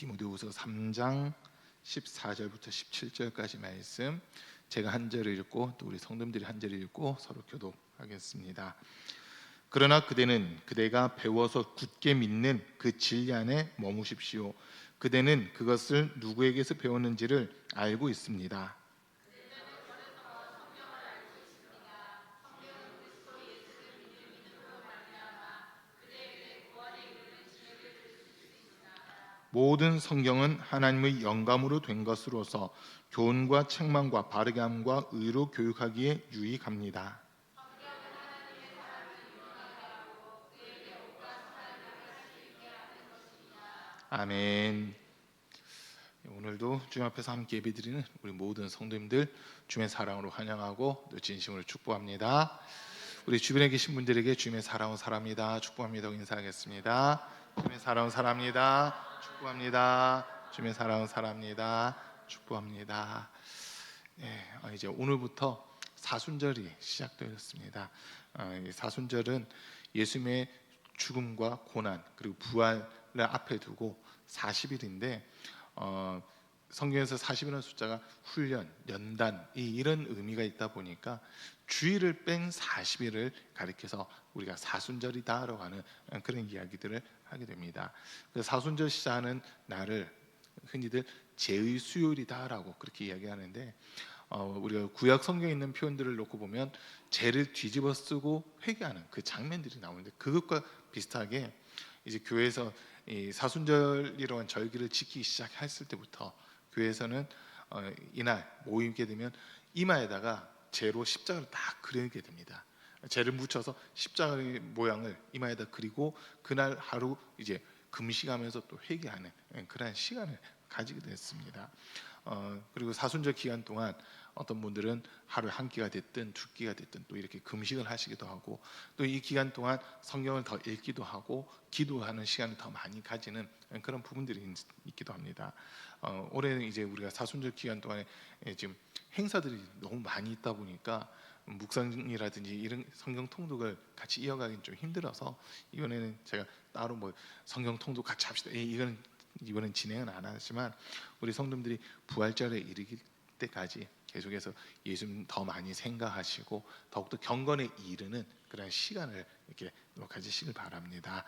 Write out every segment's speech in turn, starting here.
디모데후서 3장 14절부터 17절까지 말씀, 제가 한 절을 읽고 또 우리 성도님들이 한 절을 읽고 서로 교독하겠습니다. 그러나 그대는 그대가 배워서 굳게 믿는 그 진리 안에 머무십시오. 그대는 그것을 누구에게서 배웠는지를 알고 있습니다. 모든 성경은 하나님의 영감으로 된 것으로서 교훈과 책망과 바르게 함과 의로 교육하기에 유익합니다. 아멘. 오늘도 주님 앞에서 함께 예배드리는 우리 모든 성도님들 주님의 사랑으로 환영하고 또 진심으로 축복합니다. 우리 주변에 계신 분들에게 주님의 사랑은 사랑합니다, 축복합니다 인사하겠습니다. 주님의 사랑은 사랑합니다, 축복합니다. 주님의 사랑은 사랑합니다, 축복합니다. 이제 오늘부터 사순절이 시작되었습니다. 사순절은 예수님의 죽음과 고난 그리고 부활을 앞에 두고 40일인데 성경에서 40이라는 숫자가 훈련, 연단 이런 의미가 있다 보니까 주일을 뺀 40일을 가리켜서 우리가 사순절이다라고 하는 그런 이야기들을 하게 됩니다. 사순절 시작하는 날을 흔히들 제의 수요일이다라고 그렇게 이야기하는데 우리가 구약 성경에 있는 표현들을 놓고 보면 죄를 뒤집어 쓰고 회개하는 그 장면들이 나오는데 그것과 비슷하게 이제 교회에서 이 사순절이라고 하는 절기를 지키기 시작했을 때부터 교회에서는 이날 모이게 되면 이마에다가 재로 십자가를 딱 그리게 됩니다. 재를 묻혀서 십자가의 모양을 이마에다 그리고 그날 하루 이제 금식하면서 또 회개하는 그런 시간을 가지게 됐습니다. 그리고 사순절 기간 동안 어떤 분들은 하루에 한 끼가 됐든 두 끼가 됐든 또 이렇게 금식을 하시기도 하고 또 이 기간 동안 성경을 더 읽기도 하고 기도하는 시간을 더 많이 가지는 그런 부분들이 있기도 합니다. 올해는 이제 우리가 사순절 기간 동안에 지금 행사들이 너무 많이 있다 보니까 묵상이라든지 이런 성경 통독을 같이 이어가기는 좀 힘들어서 이번에는 제가 따로 뭐 성경 통독 같이 합시다 이번엔 진행은 안 하지만 우리 성도님들이 부활절에 이르기 때까지 계속해서 예수님 더 많이 생각하시고 더욱더 경건에 이르는 그런 시간을 이렇게 가지시길 바랍니다.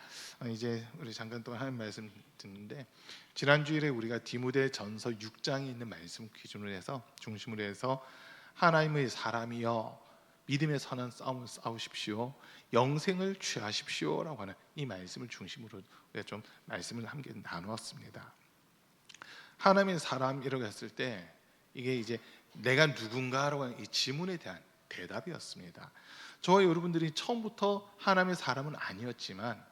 이제 우리 잠깐 동안 하는 말씀 듣는데 지난 주일에 우리가 디모데전서 6장에 있는 말씀 기준으로 해서 중심으로 해서 하나님의 사람이여 믿음의 선한 싸움을 싸우십시오, 영생을 취하십시오라고 하는 이 말씀을 중심으로 우리가 좀 말씀을 함께 나누었습니다. 하나님의 사람이라고 했을 때 이게 이제 내가 누군가라고 하는 이 질문에 대한 대답이었습니다. 저와 여러분들이 처음부터 하나님의 사람은 아니었지만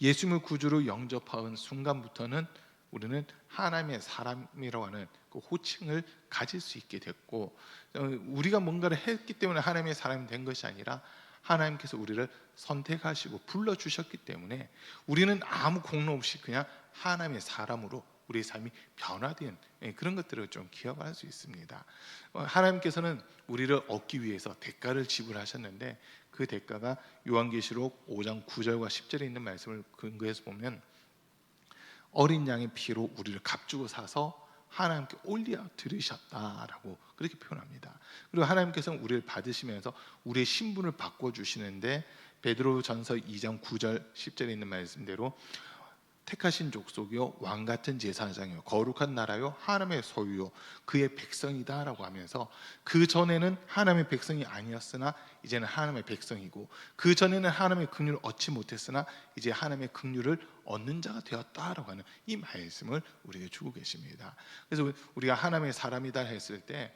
예수님을 구주로 영접한 순간부터는 우리는 하나님의 사람이라고 하는 그 호칭을 가질 수 있게 됐고 우리가 뭔가를 했기 때문에 하나님의 사람이 된 것이 아니라 하나님께서 우리를 선택하시고 불러주셨기 때문에 우리는 아무 공로 없이 그냥 하나님의 사람으로 우리의 삶이 변화된 그런 것들을 좀 기억할 수 있습니다. 하나님께서는 우리를 얻기 위해서 대가를 지불하셨는데 그 대가가 요한계시록 5장 9절과 10절에 있는 말씀을 근거해서 보면 어린 양의 피로 우리를 값주고 사서 하나님께 올려 드리셨다라고 그렇게 표현합니다. 그리고 하나님께서는 우리를 받으시면서 우리의 신분을 바꿔주시는데 베드로전서 2장 9절 10절에 있는 말씀대로 택하신 족속이요 왕같은 제사장이요 거룩한 나라요 하나님의 소유요 그의 백성이다라고 하면서 그 전에는 하나님의 백성이 아니었으나 이제는 하나님의 백성이고 그 전에는 하나님의 긍휼을 얻지 못했으나 이제 하나님의 긍휼을 얻는 자가 되었다라고 하는 이 말씀을 우리에게 주고 계십니다. 그래서 우리가 하나님의 사람이다 했을 때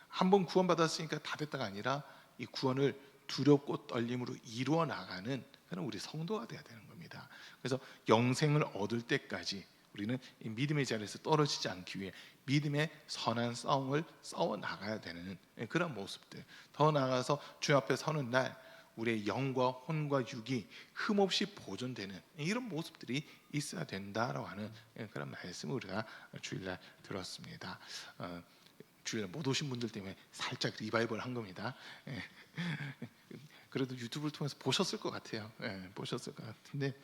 한 번 구원받았으니까 다 됐다가 아니라 이 구원을 두렵고 떨림으로 이루어 나가는 그런 우리 성도가 되어야 되는 겁니다. 그래서 영생을 얻을 때까지 우리는 이 믿음의 자리에서 떨어지지 않기 위해 믿음의 선한 싸움을 싸워 나가야 되는 그런 모습들, 더 나아가서 주 앞에 서는 날 우리의 영과 혼과 육이 흠없이 보존되는 이런 모습들이 있어야 된다라고 하는 그런 말씀을 우리가 주일날 들었습니다. 주일날 못 오신 분들 때문에 살짝 리바이벌 한 겁니다. 그래도 유튜브를 통해서 보셨을 것 같아요. 보셨을 것 같은데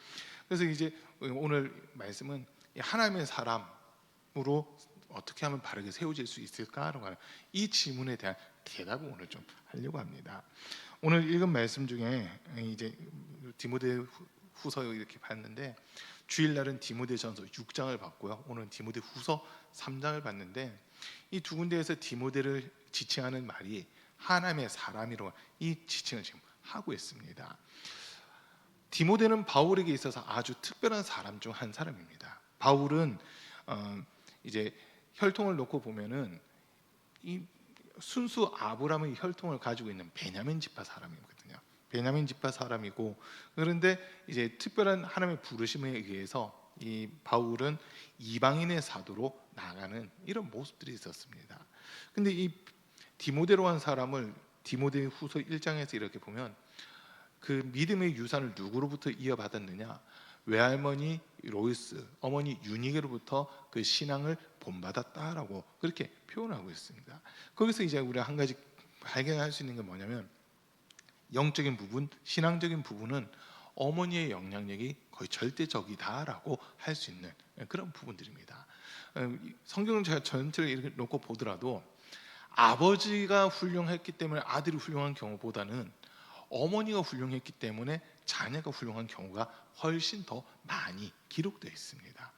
그래서 이제 오늘 말씀은 이 하나님의 사람으로 어떻게 하면 바르게 세워질 수 있을까라고 하는 이 질문에 대한 대답을 오늘 좀 하려고 합니다. 오늘 읽은 말씀 중에 이제 디모데후서 이렇게 봤는데, 주일날은 디모데전서 6장을 봤고요. 오늘은 디모데후서 3장을 봤는데, 이 두 군데에서 디모데를 지칭하는 말이 하나님의 사람이라고 이 지칭을 지금 하고 있습니다. 디모데는 바울에게 있어서 아주 특별한 사람 중 한 사람입니다. 바울은 이제 혈통을 놓고 보면은 이 순수 아브라함의 혈통을 가지고 있는 베냐민 지파 사람이거든요. 베냐민 지파 사람이고, 그런데 이제 특별한 하나님의 부르심에 의해서 이 바울은 이방인의 사도로 나가는 이런 모습들이 있었습니다. 근데 이 디모데로 한 사람을 디모데후서 1장에서 이렇게 보면 그 믿음의 유산을 누구로부터 이어받았느냐? 외할머니 로이스, 어머니 유니게로부터 그 신앙을 본받았다라고 그렇게 표현하고 있습니다. 거기서 이제 우리가 한 가지 발견할 수 있는 게 뭐냐면, 영적인 부분, 신앙적인 부분은 어머니의 영향력이 거의 절대적이다라고 할 수 있는 그런 부분들입니다. 성경을 제가 전체를 이렇게 놓고 보더라도 아버지가 훌륭했기 때문에 아들이 훌륭한 경우보다는 어머니가 훌륭했기 때문에 자녀가 훌륭한 경우가 훨씬 더 많이 기록되어 있습니다.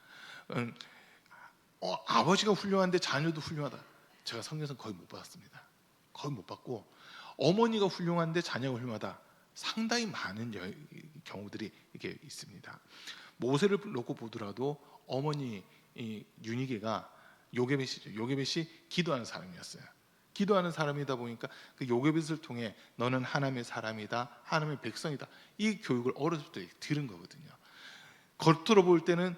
아버지가 훌륭한데 자녀도 훌륭하다, 제가 성경에서 거의 못 봤습니다. 거의 못 봤고, 어머니가 훌륭한데 자녀가 훌륭하다, 상당히 많은 경우들이 이게 있습니다. 모세를 놓고 보더라도 어머니 유니게가 요게벳이 기도하는 사람이었어요. 기도하는 사람이다 보니까 그 요게벳을 통해 너는 하나님의 사람이다, 하나님의 백성이다, 이 교육을 어렸을 때 들은 거거든요. 겉으로 볼 때는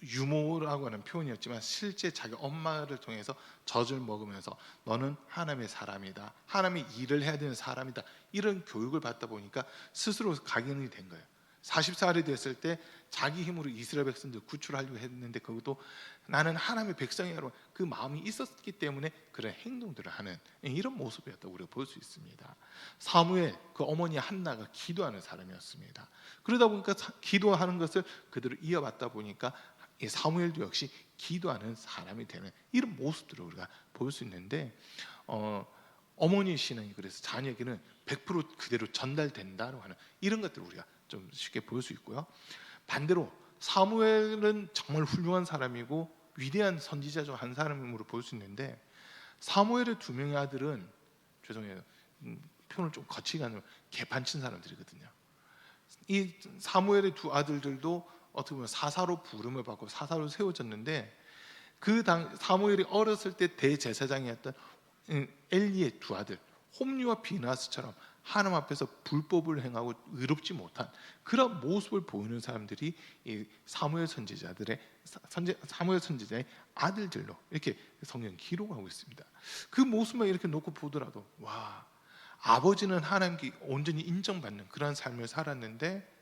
유모라고 하는 표현이었지만 실제 자기 엄마를 통해서 젖을 먹으면서 너는 하나님의 사람이다, 하나님의 일을 해야 되는 사람이다, 이런 교육을 받다 보니까 스스로 각인이 된 거예요. 40살이 됐을 때 자기 힘으로 이스라엘 백성들 구출하려고 했는데, 그것도 나는 하나님의 백성이라고 그 마음이 있었기 때문에 그런 행동들을 하는 이런 모습이었다고 우리가 볼 수 있습니다. 사무엘, 그 어머니 한나가 기도하는 사람이었습니다. 그러다 보니까 기도하는 것을 그대로 이어받다 보니까 이 사무엘도 역시 기도하는 사람이 되는 이런 모습들을 우리가 볼 수 있는데, 어머니 신앙이 그래서 자녀에게는 100% 그대로 전달된다고 하는 이런 것들을 우리가 좀 쉽게 볼 수 있고요. 반대로 사무엘은 정말 훌륭한 사람이고 위대한 선지자 중 한 사람으로 볼 수 있는데, 사무엘의 두 명의 아들은, 죄송해요, 표현을 좀 거치게 하면 개판친 사람들이거든요. 이 사무엘의 두 아들들도 어떻게 보면 사사로 부름을 받고 사사로 세워졌는데, 그 당 사무엘이 어렸을 때 대제사장이었던 엘리의 두 아들 홈리와 비나스처럼 하나님 앞에서 불법을 행하고 의롭지 못한 그런 모습을 보이는 사람들이 이 사무엘 선지자의 아들들로 이렇게 성경 기록하고 있습니다. 그 모습만 이렇게 놓고 보더라도, 와, 아버지는 하나님께 온전히 인정받는 그런 삶을 살았는데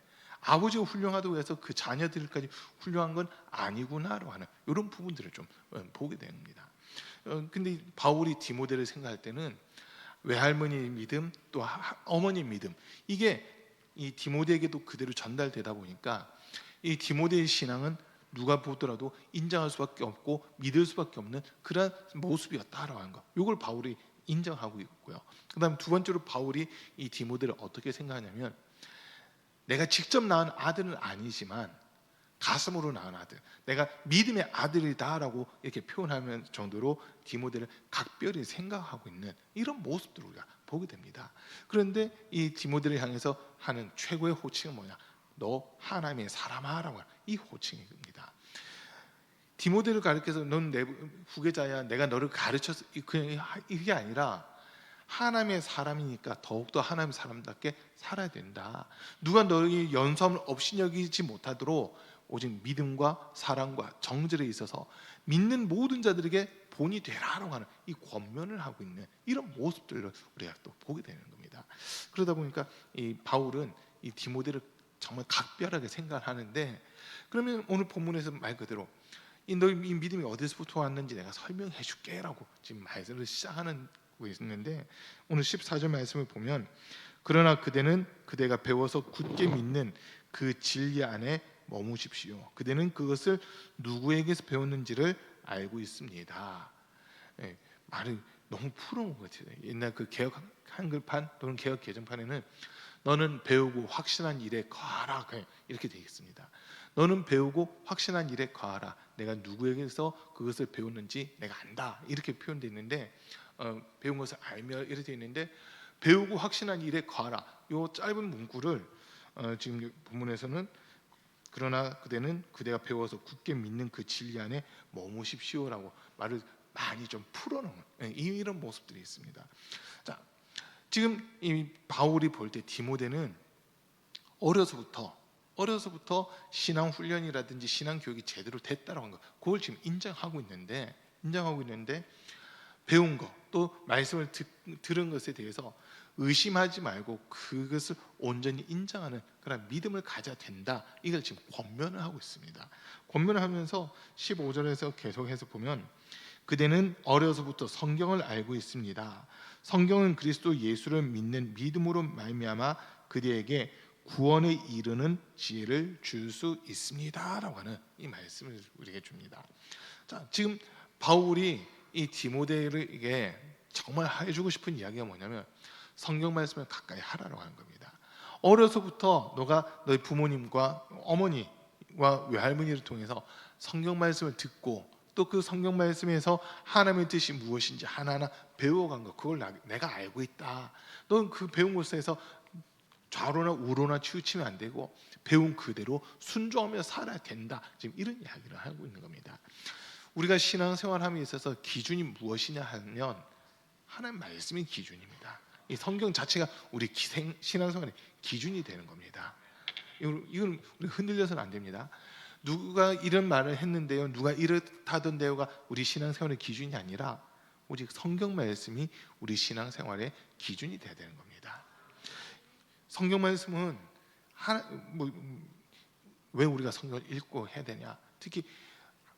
아버지가 훌륭하다고 해서 그 자녀들까지 훌륭한 건 아니구나라고 하는 이런 부분들을 좀 보게 됩니다. 근데 바울이 디모데를 생각할 때는 외할머니의 믿음, 또 어머니의 믿음, 이게 이 디모데에게도 그대로 전달되다 보니까 이 디모데의 신앙은 누가 보더라도 인정할 수밖에 없고 믿을 수밖에 없는 그런 모습이었다라고 하는 거, 이걸 바울이 인정하고 있고요. 그다음 두 번째로 바울이 이 디모데를 어떻게 생각하냐면, 내가 직접 낳은 아들은 아니지만 가슴으로 낳은 아들, 내가 믿음의 아들이다라고 이렇게 표현하는 정도로 디모데를 각별히 생각하고 있는 이런 모습들을 우리가 보게 됩니다. 그런데 이 디모데를 향해서 하는 최고의 호칭은 뭐냐? 너 하나님의 사람아라고 하는 이 호칭입니다. 디모데를 가르쳐서 넌 내 후계자야, 내가 너를 가르쳐서, 그냥 이게 아니라 하나님의 사람이니까 더욱더 하나님의 사람답게 살아야 된다. 누가 너의 연수함을 없이 여기지 못하도록 오직 믿음과 사랑과 정절에 있어서 믿는 모든 자들에게 본이 되라라고 하는 이 권면을 하고 있는 이런 모습들을 우리가 또 보게 되는 겁니다. 그러다 보니까 이 바울은 이 디모데를 정말 각별하게 생각하는데, 그러면 오늘 본문에서 말 그대로 너희 믿음이 어디서부터 왔는지 내가 설명해 줄게라고 지금 말씀을 시작하는 있는데, 오늘 14절 말씀을 보면, 그러나 그대는 그대가 배워서 굳게 믿는 그 진리 안에 머무십시오. 그대는 그것을 누구에게서 배웠는지를 알고 있습니다. 예, 말이 너무 풀어온 것 같아요. 옛날 그 개혁 한글판 또는 개혁 개정판에는 너는 배우고 확신한 일에 거하라 이렇게 되어 있습니다. 너는 배우고 확신한 일에 거하라. 내가 누구에게서 그것을 배웠는지 내가 안다. 이렇게 표현되어 있는데 배운 것을 알며 이렇게 되어 있는데 배우고 확신한 일에 거하라. 이 짧은 문구를 지금 본문에서는 그러나 그대는 그대가 배워서 굳게 믿는 그 진리 안에 머무십시오라고 말을 많이 좀 풀어놓은 이런 모습들이 있습니다. 자, 지금 이 바울이 볼 때 디모데는 어려서부터 신앙 훈련이라든지 신앙 교육이 제대로 됐다라고 하는 거, 그걸 지금 인정하고 있는데 배운 것, 또 말씀을 들은 것에 대해서 의심하지 말고 그것을 온전히 인정하는 그런 믿음을 가져야 된다. 이걸 지금 권면을 하고 있습니다. 권면을 하면서 15절에서 계속해서 보면 그대는 어려서부터 성경을 알고 있습니다. 성경은 그리스도 예수를 믿는 믿음으로 말미암아 그대에게 구원에 이르는 지혜를 줄 수 있습니다라고 하는 이 말씀을 우리에게 줍니다. 자, 지금 바울이 이 디모데에게 정말 해주고 싶은 이야기가 뭐냐면 성경 말씀을 가까이 하라고 하는 겁니다. 어려서부터 너가 너희 부모님과 어머니와 외할머니를 통해서 성경 말씀을 듣고 또 그 성경 말씀에서 하나님의 뜻이 무엇인지 하나하나 배워간 것, 그걸 내가 알고 있다. 넌 그 배운 곳에서 좌로나 우로나 치우치면 안 되고 배운 그대로 순종하며 살아야 된다. 지금 이런 이야기를 하고 있는 겁니다. 우리가 신앙생활함에 있어서 기준이 무엇이냐 하면 하나님 말씀이 기준입니다. 이 성경 자체가 우리 신앙생활의 기준이 되는 겁니다. 이건 우리 흔들려서는 안 됩니다. 누가 이런 말을 했는데요, 누가 이렇다던데요가 우리 신앙생활의 기준이 아니라 오직 성경 말씀이 우리 신앙생활의 기준이 돼야 되는 겁니다. 성경 말씀은 왜 우리가 성경을 읽고 해야 되냐? 특히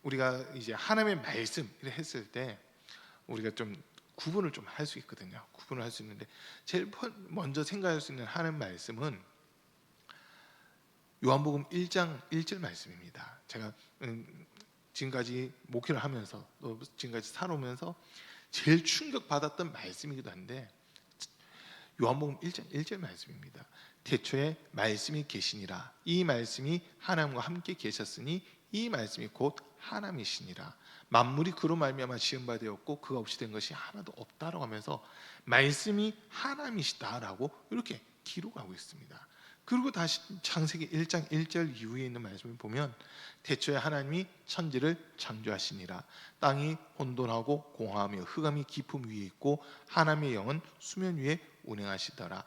우리가 이제 하나님의 말씀을 했을 때 우리가 좀 구분을 좀 할 수 있거든요. 구분을 할 수 있는데 제일 먼저 생각할 수 있는 하나님 말씀은 요한복음 1장 1절 말씀입니다. 제가 지금까지 목회를 하면서 또 지금까지 살아오면서 제일 충격받았던 말씀이기도 한데 요한복음 1장 1절 말씀입니다. 태초에 말씀이 계시니라. 이 말씀이 하나님과 함께 계셨으니 이 말씀이 곧 하나님이시니라. 만물이 그로 말미암아 지은 바 되었고 그가 없이 된 것이 하나도 없다라고 하면서 말씀이 하나님이시다라고 이렇게 기록하고 있습니다. 그리고 다시 창세기 1장 1절 이후에 있는 말씀을 보면 태초에 하나님이 천지를 창조하시니라. 땅이 혼돈하고 공허하며 흑암이 깊음 위에 있고 하나님의 영은 수면 위에 운행하시더라.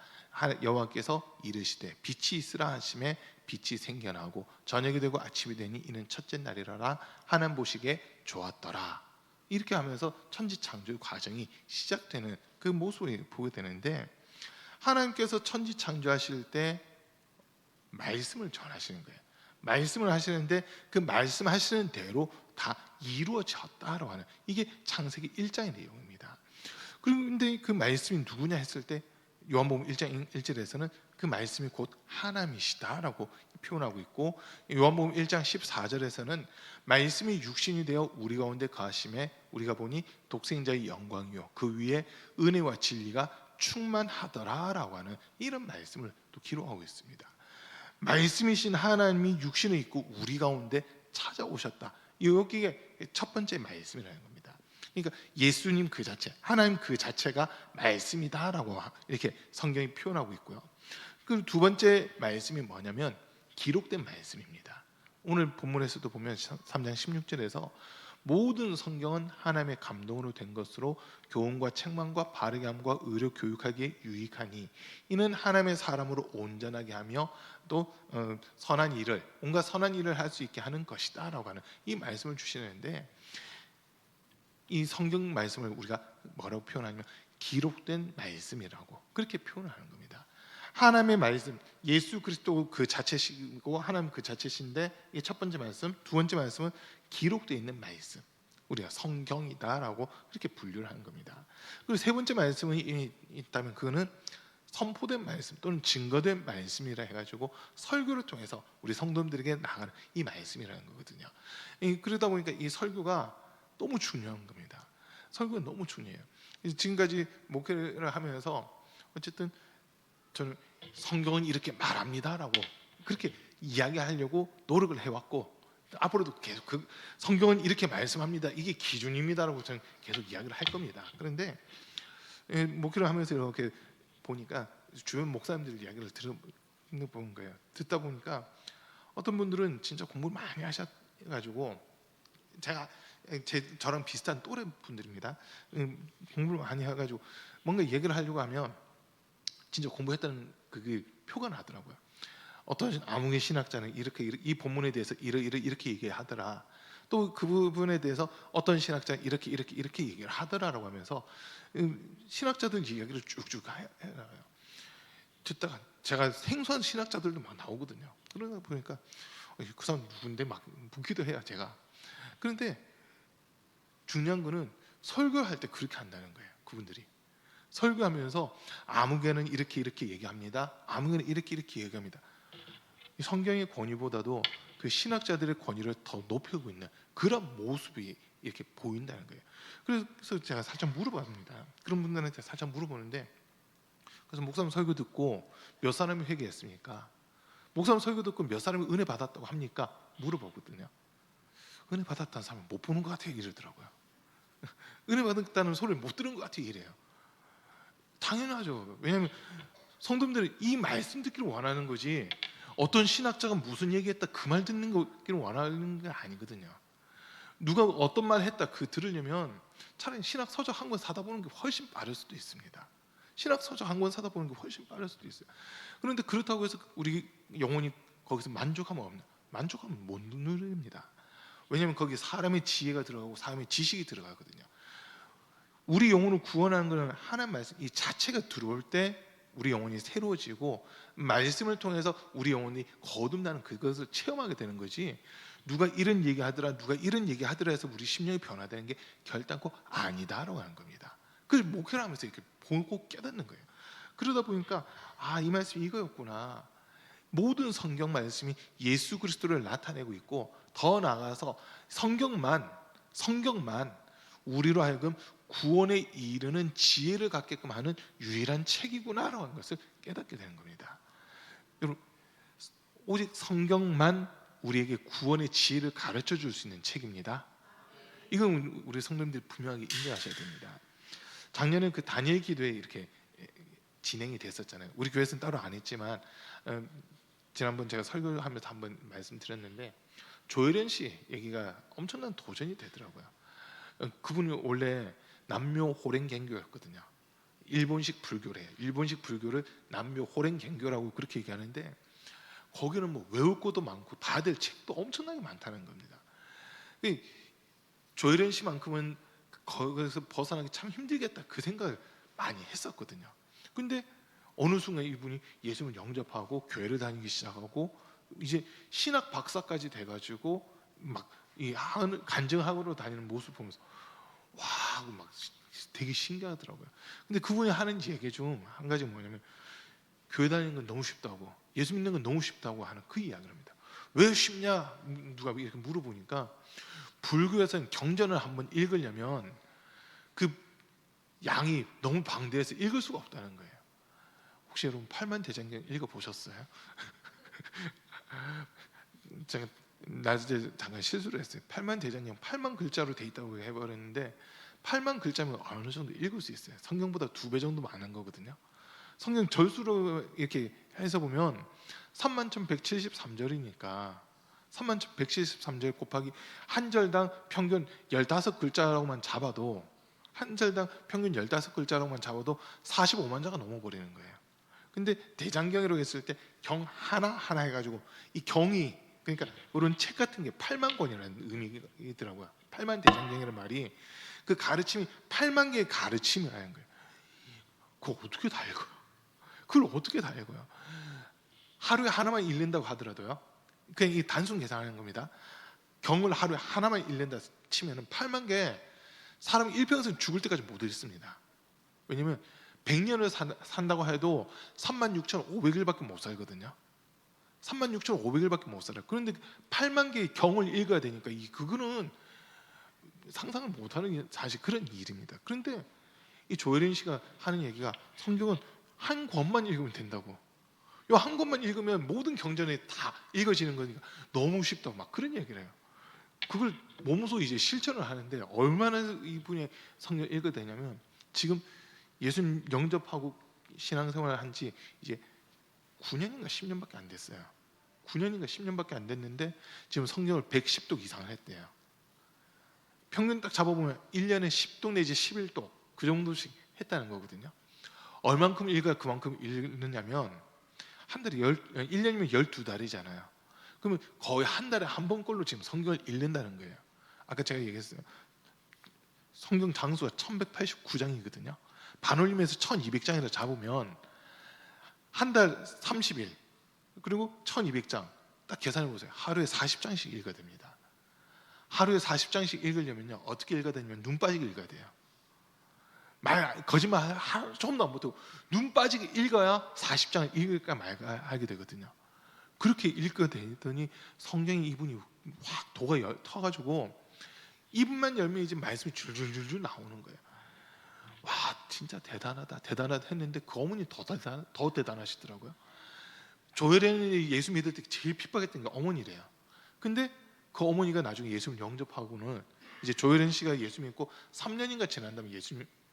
여호와께서 이르시되 빛이 있으라 하심에 빛이 생겨나고 저녁이 되고 아침이 되니 이는 첫째 날이라라. 하나님 보시기에 좋았더라. 이렇게 하면서 천지 창조의 과정이 시작되는 그 모습을 보게 되는데 하나님께서 천지 창조하실 때 말씀을 전하시는 거예요. 말씀을 하시는데 그 말씀하시는 대로 다 이루어졌다라고 하는 이게 창세기 1장의 내용입니다. 그런데 그 말씀이 누구냐 했을 때 요한복음 1장 1절에서는 그 말씀이 곧 하나님이시다라고 표현하고 있고 요한복음 1장 14절에서는 말씀이 육신이 되어 우리 가운데 거하심에 우리가 보니 독생자의 영광이요 그 위에 은혜와 진리가 충만하더라라고 하는 이런 말씀을 또 기록하고 있습니다. 말씀이신 하나님이 육신을 입고 우리 가운데 찾아오셨다. 여기에 첫 번째 말씀이라는 겁니다. 그러니까 예수님 그 자체, 하나님 그 자체가 말씀이다라고 이렇게 성경이 표현하고 있고요. 그리고 두 번째 말씀이 뭐냐면 기록된 말씀입니다. 오늘 본문에서도 보면 3장 16절에서 모든 성경은 하나님의 감동으로 된 것으로 교훈과 책망과 바르게 함과 의로 교육하기에 유익하니 이는 하나님의 사람으로 온전하게 하며 또 선한 일을 온갖 선한 일을 할 수 있게 하는 것이다라고 하는 이 말씀을 주시는데 이 성경 말씀을 우리가 뭐라고 표현하냐면 기록된 말씀이라고 그렇게 표현을 하는 겁니다. 하나님의 말씀, 예수 그리스도 그 자체시고 하나님 그 자체신데 이 첫 번째 말씀, 두 번째 말씀은 기록되어 있는 말씀, 우리가 성경이다라고 그렇게 분류를 하는 겁니다. 그리고 세 번째 말씀이 있다면 그거는 선포된 말씀 또는 증거된 말씀이라 해가지고 설교를 통해서 우리 성도님들에게 나가는 이 말씀이라는 거거든요. 그러다 보니까 이 설교가 너무 중요한 겁니다. 설교가 너무 중요해요. 지금까지 목회를 하면서 어쨌든 저는 성경은 이렇게 말합니다라고 그렇게 이야기하려고 노력을 해왔고, 앞으로도 계속 그 성경은 이렇게 말씀합니다, 이게 기준입니다라고 저는 계속 이야기를 할 겁니다. 그런데 목회를 하면서 이렇게 보니까 주변 목사님들 이야기를 들어보는 거예요. 듣다 보니까 어떤 분들은 진짜 공부를 많이 하셔가지고, 저랑 비슷한 또래 분들입니다. 공부를 많이 해가지고 뭔가 얘기를 하려고 하면 진짜 공부했다는 그게 표가 나더라고요. 어떤 암흑의 신학자는 이렇게 이 본문에 대해서 이렇게 얘기하더라. 또 그 부분에 대해서 어떤 신학자는 이렇게 얘기를 하더라라고 하면서 신학자들 이야기를 쭉쭉 해나가요. 듣다가 제가 생소한 신학자들도 막 나오거든요. 그러다 보니까 그 사람 누군데 막 묻기도 해요, 제가. 그런데 중요한 거는 설교할 때 그렇게 한다는 거예요. 그분들이 설교하면서 암흑에는 이렇게 얘기합니다, 암흑에는 이렇게 얘기합니다. 이 성경의 권위보다도 그 신학자들의 권위를 더 높이고 있는 그런 모습이 이렇게 보인다는 거예요. 그래서 제가 살짝 물어봅니다. 그런 분들한테 살짝 물어보는데, 그래서 목사님 설교 듣고 몇 사람이 회개했습니까? 목사님 설교 듣고 몇 사람이 은혜 받았다고 합니까? 물어보거든요. 은혜 받았다는 사람은 못 보는 것 같아요, 이러더라고요. 은혜 받았다는 소리를 못 들은 것 같아요, 이래요. 당연하죠. 왜냐하면 성도님들이 이 말씀 듣기를 원하는 거지, 어떤 신학자가 무슨 얘기했다 그 말 듣는 거기를 원하는 게 아니거든요. 누가 어떤 말 했다 그 들으려면 차라리 신학 서적 한 권 사다 보는 게 훨씬 빠를 수도 있습니다. 신학 서적 한 권 사다 보는 게 훨씬 빠를 수도 있어요. 그런데 그렇다고 해서 우리 영혼이 거기서 만족하면 없나? 만족하면 못 누립니다. 왜냐하면 거기 사람의 지혜가 들어가고 사람의 지식이 들어가거든요. 우리 영혼을 구원하는 것은 하나님 말씀 이 자체가 들어올 때 우리 영혼이 새로워지고, 말씀을 통해서 우리 영혼이 거듭나는 그것을 체험하게 되는 거지, 누가 이런 얘기하더라 누가 이런 얘기하더라 해서 우리 심령이 변화되는 게 결단코 아니다라고 하는 겁니다. 그걸 목회를 하면서 이렇게 보고 깨닫는 거예요. 그러다 보니까 이 말씀이 이거였구나. 모든 성경 말씀이 예수 그리스도를 나타내고 있고, 더 나아가서 성경만 우리로 하여금 구원에 이르는 지혜를 갖게끔 하는 유일한 책이구나라고 하는 것을 깨닫게 되는 겁니다. 여러분, 오직 성경만 우리에게 구원의 지혜를 가르쳐 줄 수 있는 책입니다. 이건 우리 성도님들이 분명하게 인정하셔야 됩니다. 작년에 그 다니엘 기도회 이렇게 진행이 됐었잖아요. 우리 교회에서는 따로 안 했지만 지난번 제가 설교하면서 한번 말씀드렸는데, 조혜련 씨 얘기가 엄청난 도전이 되더라고요. 그분이 원래 남묘 호랭갱교였거든요. 일본식 불교래요. 일본식 불교를 남묘 호랭갱교라고 그렇게 얘기하는데, 거기는 뭐 외울 것도 많고 봐야 될 책도 엄청나게 많다는 겁니다. 조혜련 씨만큼은 거기서 벗어나기 참 힘들겠다 그 생각을 많이 했었거든요. 근데 어느 순간 이분이 예수님을 영접하고 교회를 다니기 시작하고 이제 신학 박사까지 돼가지고 막 이 간증학으로 다니는 모습 보면서 와, 막 되게 신기하더라고요. 근데 그분이 하는 얘기 중 한 가지 뭐냐면, 교회 다니는 건 너무 쉽다고, 예수 믿는 건 너무 쉽다고 하는 그 이야기를 합니다. 왜 쉽냐 누가 이렇게 물어보니까, 불교에서는 경전을 한번 읽으려면 그 양이 너무 방대해서 읽을 수가 없다는 거예요. 혹시 여러분 팔만대장경 읽어보셨어요? 제가 낮에 잠깐 실수를 했어요. 팔만대장경 8만 글자로 돼 있다고 해버렸는데, 8만 글자면 어느 정도 읽을 수 있어요. 성경보다 2배 정도 많은 거거든요. 성경 절수로 이렇게 해서 보면 31,173절이니까 31,173절 곱하기 한 절당 평균 15글자라고만 잡아도, 한 절당 평균 15글자라고만 잡아도 45만 자가 넘어버리는 거예요. 근데 대장경으로 했을 때 경 하나 해가지고 이 경이, 그러니까 이런 책 같은 게 8만 권이라는 의미더라고요. 8만 대장경이라는 말이 그 가르침이 8만 개의 가르침이라는 거예요. 그걸 어떻게 다 읽어요? 그걸 어떻게 다 읽어요? 하루에 하나만 읽는다고 하더라도요, 그냥 이 단순 계산하는 겁니다. 경을 하루에 하나만 읽는다 치면은 8만 개, 사람이 일평생 죽을 때까지 못 읽습니다. 왜냐면 100년을 산다고 해도 36,500일밖에 못 살거든요. 36,500일밖에 못 살아요. 그런데 8만 개의 경을 읽어야 되니까 그거는 상상을 못하는 사실 그런 일입니다. 그런데 이 조혜린 씨가 하는 얘기가 성경은 한 권만 읽으면 된다고. 이 한 권만 읽으면 모든 경전에 다 읽어지는 거니까 너무 쉽다고 막 그런 얘기를 해요. 그걸 몸소 이제 실천을 하는데 얼마나 이분의 성경 읽어야 되냐면 지금 예수님 영접하고 신앙생활을 한 지 이제 9년인가 10년밖에 안 됐어요. 9년인가 10년밖에 안 됐는데 지금 성경을 110독 이상을 했대요. 평균 딱 잡아보면 1년에 10독 내지 11독 그 정도씩 했다는 거거든요. 얼만큼 읽어야 그만큼 읽느냐면 한 달에 1년이면 12달이잖아요. 그러면 거의 한 달에 한 번꼴로 지금 성경을 읽는다는 거예요. 아까 제가 얘기했어요. 성경 장수가 1189장이거든요. 반올림에서 1200장이라 잡으면 한 달 30일 그리고 1200장 딱 계산해 보세요. 하루에 40장씩 읽어야 됩니다. 하루에 40장씩 읽으려면요 어떻게 읽어야 되냐면 눈 빠지게 읽어야 돼요. 거짓말 조금도 안 못하고 눈 빠지게 읽어야 40장을 읽을까 말까 하게 되거든요. 그렇게 읽게 되더니 성경이 이분이 확 도가 터가지고 입만 열면 이제 말씀이 줄줄줄줄 나오는 거예요. 와 진짜 대단하다 했는데 그 어머니 더 대단하시더라고요. 조혜련이 예수 믿을 때 제일 핍박했던 게 어머니래요. 근데 그 어머니가 나중에 예수를 영접하고는 이제 조혜련 씨가 예수 믿고 3년인가 지난 다음에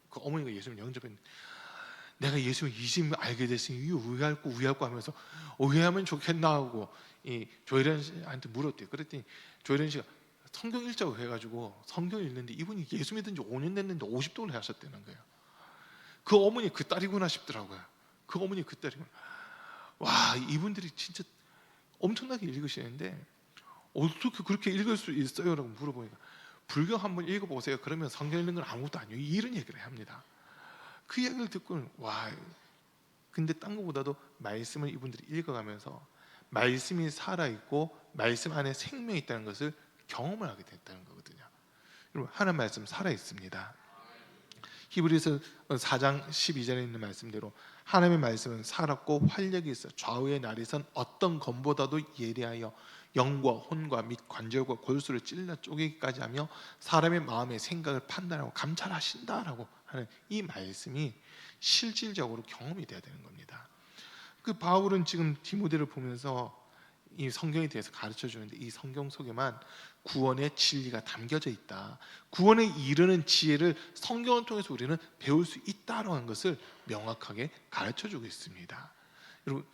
그 어머니가 예수를 영접했는데 내가 예수를 이제 알게 됐으니 의할 거 하면서 의하면 좋겠나 하고 이 조혜련 씨한테 물었대요. 그랬더니 조혜련 씨가 성경 읽자고 해가지고 성경 읽는데 이분이 예수 믿은 지 5년 됐는데 50독을 하셨다는 거예요. 그 어머니 그 딸이구나 싶더라고요. 그 어머니 그 딸이구나. 와 이분들이 진짜 엄청나게 읽으시는데 어떻게 그렇게 읽을 수 있어요? 라고 물어보니까 불교 한번 읽어보세요. 그러면 성경 읽는 건 아무것도 아니에요. 이런 얘기를 합니다. 그 이야기를 듣고는 와 근데 딴 것보다도 말씀을 이분들이 읽어가면서 말씀이 살아있고 말씀 안에 생명이 있다는 것을 경험을 하게 됐다는 거거든요. 여러분 하나님 말씀 살아있습니다. 히브리서 4장 12절에 있는 말씀대로 하나님의 말씀은 살았고 활력이 있어 좌우의 날에선 어떤 검보다도 예리하여 영과 혼과 및 관절과 골수를 찔러 쪼개기까지 하며 사람의 마음의 생각을 판단하고 감찰하신다라고 하는 이 말씀이 실질적으로 경험이 돼야 되는 겁니다. 그 바울은 지금 디모데를 보면서 이 성경에 대해서 가르쳐 주는데 이 성경 속에만 구원의 진리가 담겨져 있다. 구원에 이르는 지혜를 성경을 통해서 우리는 배울 수 있다라는 것을 명확하게 가르쳐 주고 있습니다. 여러분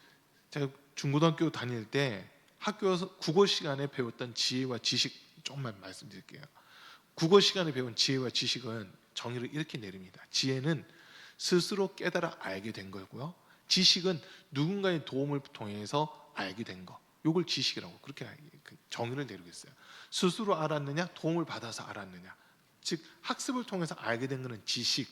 제가 중고등학교 다닐 때 학교에서 국어 시간에 배웠던 지혜와 지식 조금만 말씀드릴게요. 국어 시간에 배운 지혜와 지식은 정의를 이렇게 내립니다. 지혜는 스스로 깨달아 알게 된 거고요. 지식은 누군가의 도움을 통해서 알게 된 거. 이걸 지식이라고 그렇게 정의를 내리고 있어요. 스스로 알았느냐, 도움을 받아서 알았느냐. 즉 학습을 통해서 알게 된 것은 지식.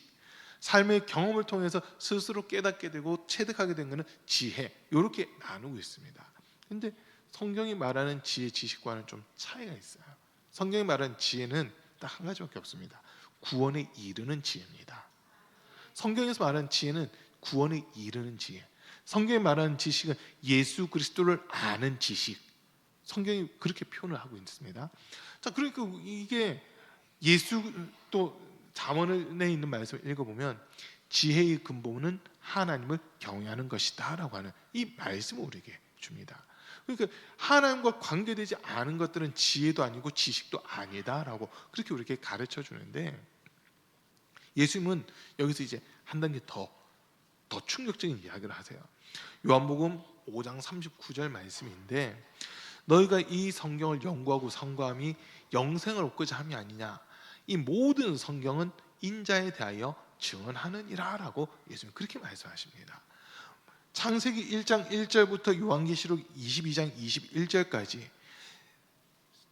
삶의 경험을 통해서 스스로 깨닫게 되고 체득하게 된 것은 지혜. 이렇게 나누고 있습니다. 그런데 성경이 말하는 지혜, 지식과는 좀 차이가 있어요. 성경이 말하는 지혜는 딱 한 가지밖에 없습니다. 구원에 이르는 지혜입니다. 성경에서 말하는 지혜는 구원에 이르는 지혜. 성경이 말하는 지식은 예수 그리스도를 아는 지식. 성경이 그렇게 표현을 하고 있습니다. 자, 그러니까 이게 예수 또 잠언에 있는 말씀을 읽어보면 지혜의 근본은 하나님을 경외하는 것이다라고 하는 이 말씀을 우리에게 줍니다. 그러니까 하나님과 관계되지 않은 것들은 지혜도 아니고 지식도 아니다라고 그렇게 우리에게 가르쳐 주는데 예수님은 여기서 이제 한 단계 더 충격적인 이야기를 하세요. 요한복음 5장 39절 말씀인데 너희가 이 성경을 연구하고 성거함이 영생을 얻고자 함이 아니냐. 이 모든 성경은 인자에 대하여 증언하느니라 라고 예수님은 그렇게 말씀하십니다. 창세기 1장 1절부터 요한계시록 22장 21절까지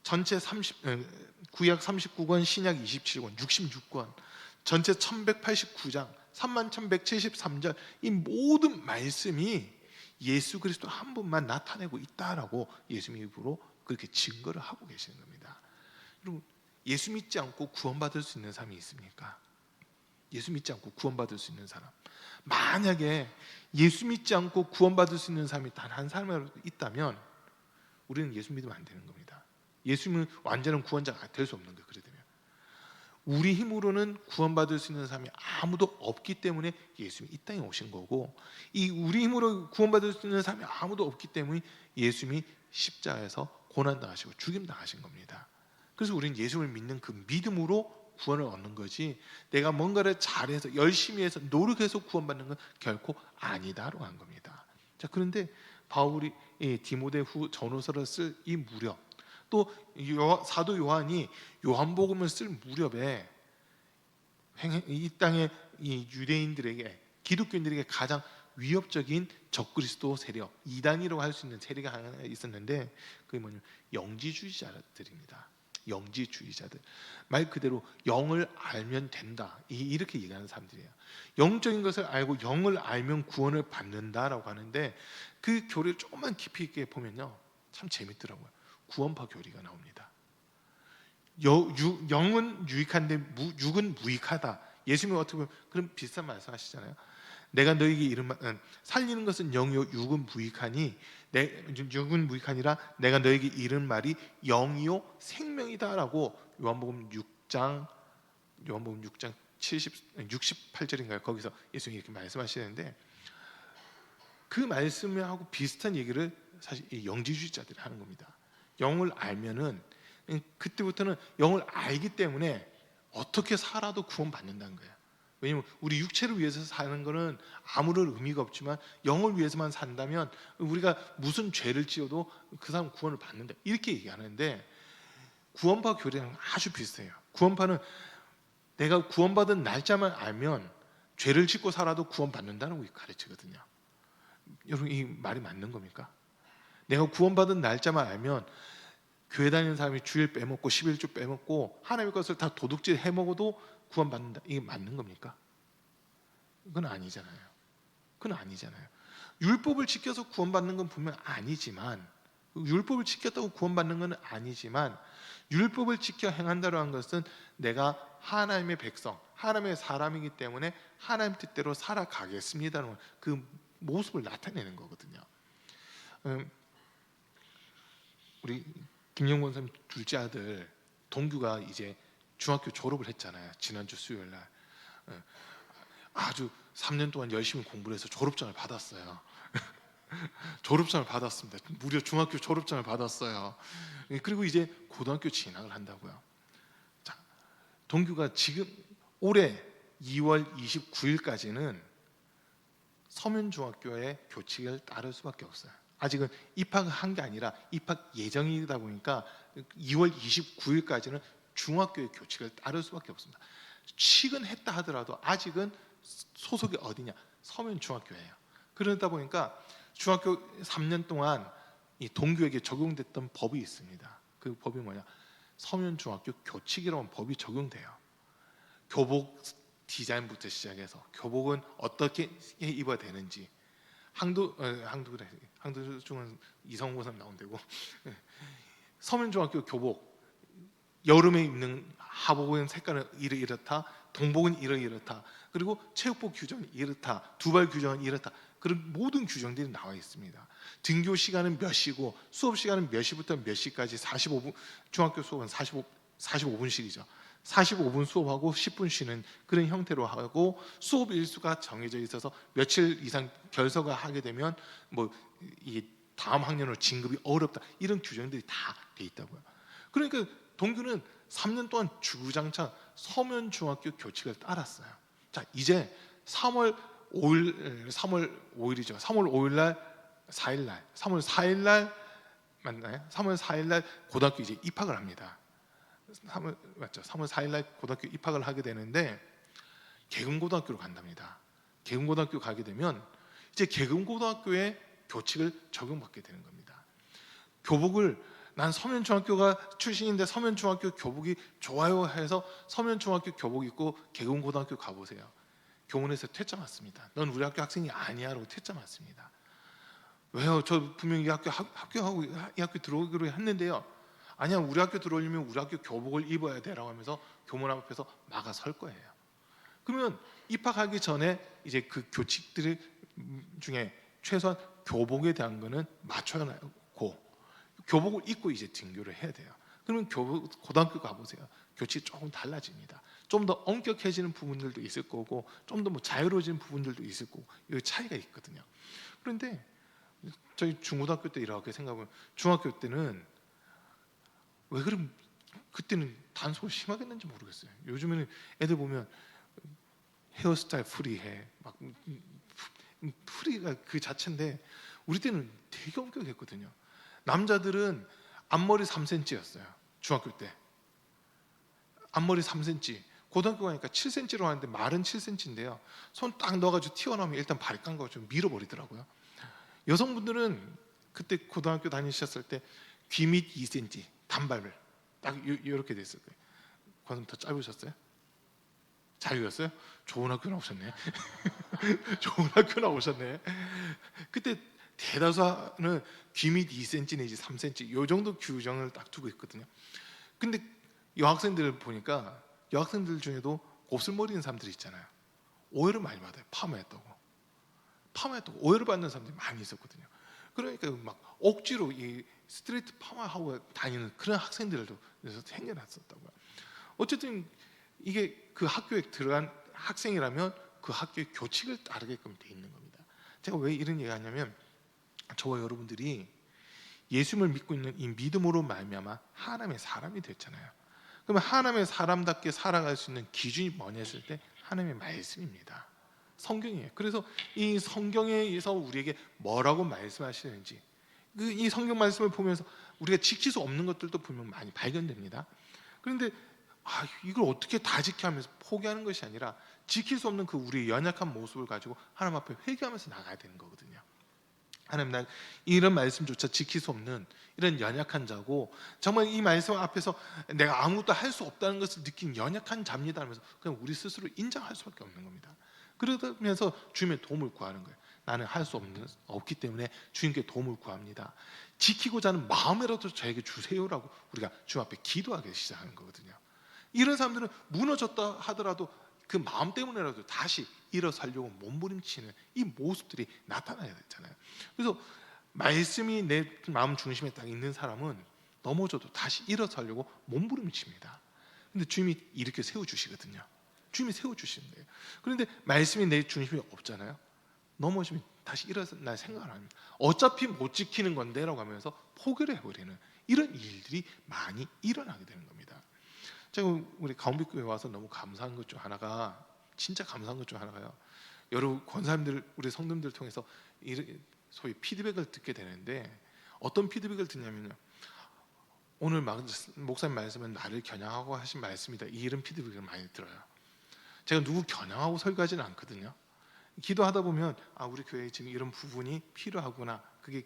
전체 구약 39권, 신약 27권, 66권, 전체 1189장, 31,173절 이 모든 말씀이 예수 그리스도 한 분만 나타내고 있다라고 예수님 입으로 그렇게 증거를 하고 계시는 겁니다. 여러분 예수 믿지 않고 구원받을 수 있는 사람이 있습니까? 예수 믿지 않고 구원받을 수 있는 사람. 만약에 예수 믿지 않고 구원받을 수 있는 사람이 단 한 사람이라도 있다면 우리는 예수 믿으면 안 되는 겁니다. 예수 믿으면 완전한 구원자가 될 수 없는 거예요. 그래 되면 우리 힘으로는 구원받을 수 있는 사람이 아무도 없기 때문에 예수님이 이 땅에 오신 거고, 이 우리 힘으로 구원받을 수 있는 사람이 아무도 없기 때문에 예수님이 십자가에서 고난당하시고 죽임당하신 겁니다. 그래서 우리는 예수를 믿는 그 믿음으로 구원을 얻는 거지, 내가 뭔가를 잘해서 열심히 해서 노력해서 구원받는 건 결코 아니다라고 한 겁니다. 자, 그런데 바울이 디모데 전후서를 쓸 이 무렵, 또 사도 요한이 요한복음을 쓸 무렵에 이 땅의 이 유대인들에게, 기독교인들에게 가장 위협적인 적그리스도 세력, 이단이라고 할 수 있는 세력이 하나 있었는데 그게 뭐냐면 영지주의자들입니다. 영지주의자들, 말 그대로 영을 알면 된다, 이렇게 얘기하는 사람들이에요. 영적인 것을 알고 영을 알면 구원을 받는다라고 하는데, 그 교리를 조금만 깊이 있게 보면요 참 재밌더라고요. 구원파 교리가 나옵니다. 영은 유익한데 육은 무익하다. 예수님이 어떻게 보면 그런 비슷한 말씀하시잖아요. 내가 너에게 이른 살리는 것은 영이요 육은 무익하니, 육은 무익하니라 내가 너에게 이른 말이 영이요 생명이다라고 요한복음 6장 68절인가요? 거기서 예수님이 이렇게 말씀하시는데, 그 말씀하고 비슷한 얘기를 사실 이 영지주의자들이 하는 겁니다. 영을 알면은, 그때부터는 영을 알기 때문에 어떻게 살아도 구원받는다는 거예요. 왜냐면 우리 육체를 위해서 사는 거는 아무런 의미가 없지만 영을 위해서만 산다면 우리가 무슨 죄를 지어도 그 사람 구원을 받는다, 이렇게 얘기하는데, 구원파 교리랑 아주 비슷해요. 구원파는 내가 구원받은 날짜만 알면 죄를 짓고 살아도 구원받는다는 걸 가르치거든요. 여러분, 이 말이 맞는 겁니까? 내가 구원받은 날짜만 알면 교회 다니는 사람이 주일 빼먹고 11주 빼먹고 하나님의 것을 다 도둑질 해먹어도 구원받는다, 이게 맞는 겁니까? 그건 아니잖아요. 그건 아니잖아요. 율법을 지켜서 구원받는 건 분명 아니지만, 율법을 지켰다고 구원받는 건 아니지만, 율법을 지켜 행한다고 한 것은 내가 하나님의 백성, 하나님의 사람이기 때문에 하나님 뜻대로 살아가겠습니다라는 그 모습을 나타내는 거거든요. 우리 김영권 선생님 둘째 아들 동규가 이제 중학교 졸업을 했잖아요. 지난주 수요일 날. 아주 3년 동안 열심히 공부를 해서 졸업장을 받았어요. 졸업장을 받았습니다. 무려 중학교 졸업장을 받았어요. 그리고 이제 고등학교 진학을 한다고요. 자, 동규가 지금 올해 2월 29일까지는 서면중학교의 교칙을 따를 수밖에 없어요. 아직은 입학을 한 게 아니라 입학 예정이다 보니까 2월 29일까지는 중학교의 교칙을 따를 수밖에 없습니다. 취직은 했다 하더라도 아직은 소속이 어디냐? 서면중학교예요. 그러다 보니까 중학교 3년 동안 이 동규에게 적용됐던 법이 있습니다. 그 법이 뭐냐? 서면중학교 교칙이라는 법이 적용돼요. 교복 디자인부터 시작해서 교복은 어떻게 입어야 되는지, 항도 중은 이성우 선생님 나온다고. 서면중학교 교복, 여름에 입는 하복은 색깔은 이렇다, 동복은 이렇다, 그리고 체육복 규정은 이렇다, 두발 규정은 이렇다, 그런 모든 규정들이 나와 있습니다. 등교 시간은 몇 시고 수업 시간은 몇 시부터 몇 시까지, 45분, 중학교 수업은 45분씩이죠. 45분 수업하고 10분 쉬는 그런 형태로 하고, 수업 일수가 정해져 있어서 며칠 이상 결석을 하게 되면 뭐 이게 다음 학년으로 진급이 어렵다, 이런 규정들이 다 돼 있다고요. 그러니까 동규는 3년 동안 주구장창 서면중학교 교칙을 따랐어요. 자, 이제 3월 5일이죠. 3월 5일 날 4일 날 3월 4일 날 맞나요? 3월 4일 날 고등학교 이제 입학을 합니다. 3월 4일 날 고등학교 입학을 하게 되는데 계금고등학교로 간답니다. 계금고등학교 가게 되면 이제 계금고등학교의 교칙을 적용받게 되는 겁니다. 교복을, 난 서면중학교가 출신인데 서면중학교 교복이 좋아요 해서 서면중학교 교복 입고 계금고등학교 가보세요. 교문에서 퇴짜 맞습니다. 넌 우리 학교 학생이 아니야 라고 퇴짜 맞습니다. 왜요? 저 분명히 이 학교하고 이 학교 들어오기로 했는데요. 아니야, 우리 학교 들어오려면 우리 학교 교복을 입어야 돼 라고 하면서 교문 앞에서 막아설 거예요. 그러면 입학하기 전에 이제 그 교칙들 중에 최소한 교복에 대한 거는 맞춰야 하고, 교복을 입고 이제 등교를 해야 돼요. 그러면 고등학교 가보세요. 교칙이 조금 달라집니다. 좀 더 엄격해지는 부분들도 있을 거고, 좀 더 뭐 자유로워지는 부분들도 있을 거고, 이 차이가 있거든요. 그런데 저희 중고등학교 때 이렇게 생각하면, 중학교 때는 왜 그럼 그때는 단속을 심하게 했는지 모르겠어요. 요즘에는 애들 보면 헤어스타일 프리해, 막 프리가 그 자체인데, 우리 때는 되게 엄격했거든요. 남자들은 앞머리 3cm였어요. 중학교 때 앞머리 3cm, 고등학교 가니까 7cm로 하는데 말은 7cm인데요. 손 딱 넣어가지고 튀어나오면 일단 발이 깐 거 좀 밀어버리더라고요. 여성분들은 그때 고등학교 다니셨을 때 귀 밑 2cm 단발을 딱 이렇게 됐을 거예요. 그건 더 짧으셨어요? 잘 익었어요? 좋은 학교 나오셨네. 좋은 학교 나오셨네. 그때 대다수는 귀 밑 2cm 내지 3cm 요 정도 규정을 딱 두고 있거든요. 근데 여학생들 보니까 여학생들 중에도 곱슬머리인 사람들이 있잖아요. 오해를 많이 받아요. 파마했다고 오해를 받는 사람들이 많이 있었거든요. 그러니까 막 억지로 이 스트레이트 파마하고 다니는 그런 학생들도 그래서 생겨났었다고요. 어쨌든 이게 그 학교에 들어간 학생이라면 그 학교의 교칙을 따르게끔 돼 있는 겁니다. 제가 왜 이런 얘기하냐면, 저와 여러분들이 예수님을 믿고 있는 이 믿음으로 말미암아 하나님의 사람이 됐잖아요. 그러면 하나님의 사람답게 살아갈 수 있는 기준이 뭐냐 했을 때 하나님의 말씀입니다. 성경이에요. 그래서 이 성경에서 우리에게 뭐라고 말씀하시는지, 이 성경 말씀을 보면서 우리가 지킬 수 없는 것들도 분명 많이 발견됩니다. 그런데 이걸 어떻게 다 지켜 하면서 포기하는 것이 아니라, 지킬 수 없는 그 우리의 연약한 모습을 가지고 하나님 앞에 회개하면서 나가야 되는 거거든요. 하나님, 난 이런 말씀조차 지킬 수 없는 이런 연약한 자고, 정말 이 말씀 앞에서 내가 아무것도 할 수 없다는 것을 느낀 연약한 자입니다 하면서 그냥 우리 스스로 인정할 수밖에 없는 겁니다. 그러면서 주님의 도움을 구하는 거예요. 나는 할 수 없기 때문에 주님께 도움을 구합니다. 지키고자 하는 마음이라도 저에게 주세요라고 우리가 주님 앞에 기도하기 시작하는 거거든요. 이런 사람들은 무너졌다 하더라도 그 마음 때문에라도 다시 일어서려고 몸부림치는 이 모습들이 나타나야 되잖아요. 그래서 말씀이 내 마음 중심에 딱 있는 사람은 넘어져도 다시 일어서려고 몸부림칩니다. 근데 주님이 이렇게 세워주시거든요. 주님이 세워주시는 거예요. 그런데 말씀이 내 중심에 없잖아요. 넘어지면 다시 일어날 생각을 합니다. 어차피 못 지키는 건데 라고 하면서 포기를 해버리는 이런 일들이 많이 일어나게 되는 겁니다. 제가 우리 가운데교회 와서 너무 감사한 것 중 하나가, 진짜 감사한 것 중 하나가요, 여러 권사님들, 우리 성도님들 통해서 소위 피드백을 듣게 되는데, 어떤 피드백을 듣냐면요, 오늘 목사님 말씀은 나를 겨냥하고 하신 말씀이다, 이런 피드백을 많이 들어요. 제가 누구 겨냥하고 설교하지는 않거든요. 기도하다 보면 우리 교회에 지금 이런 부분이 필요하구나, 그게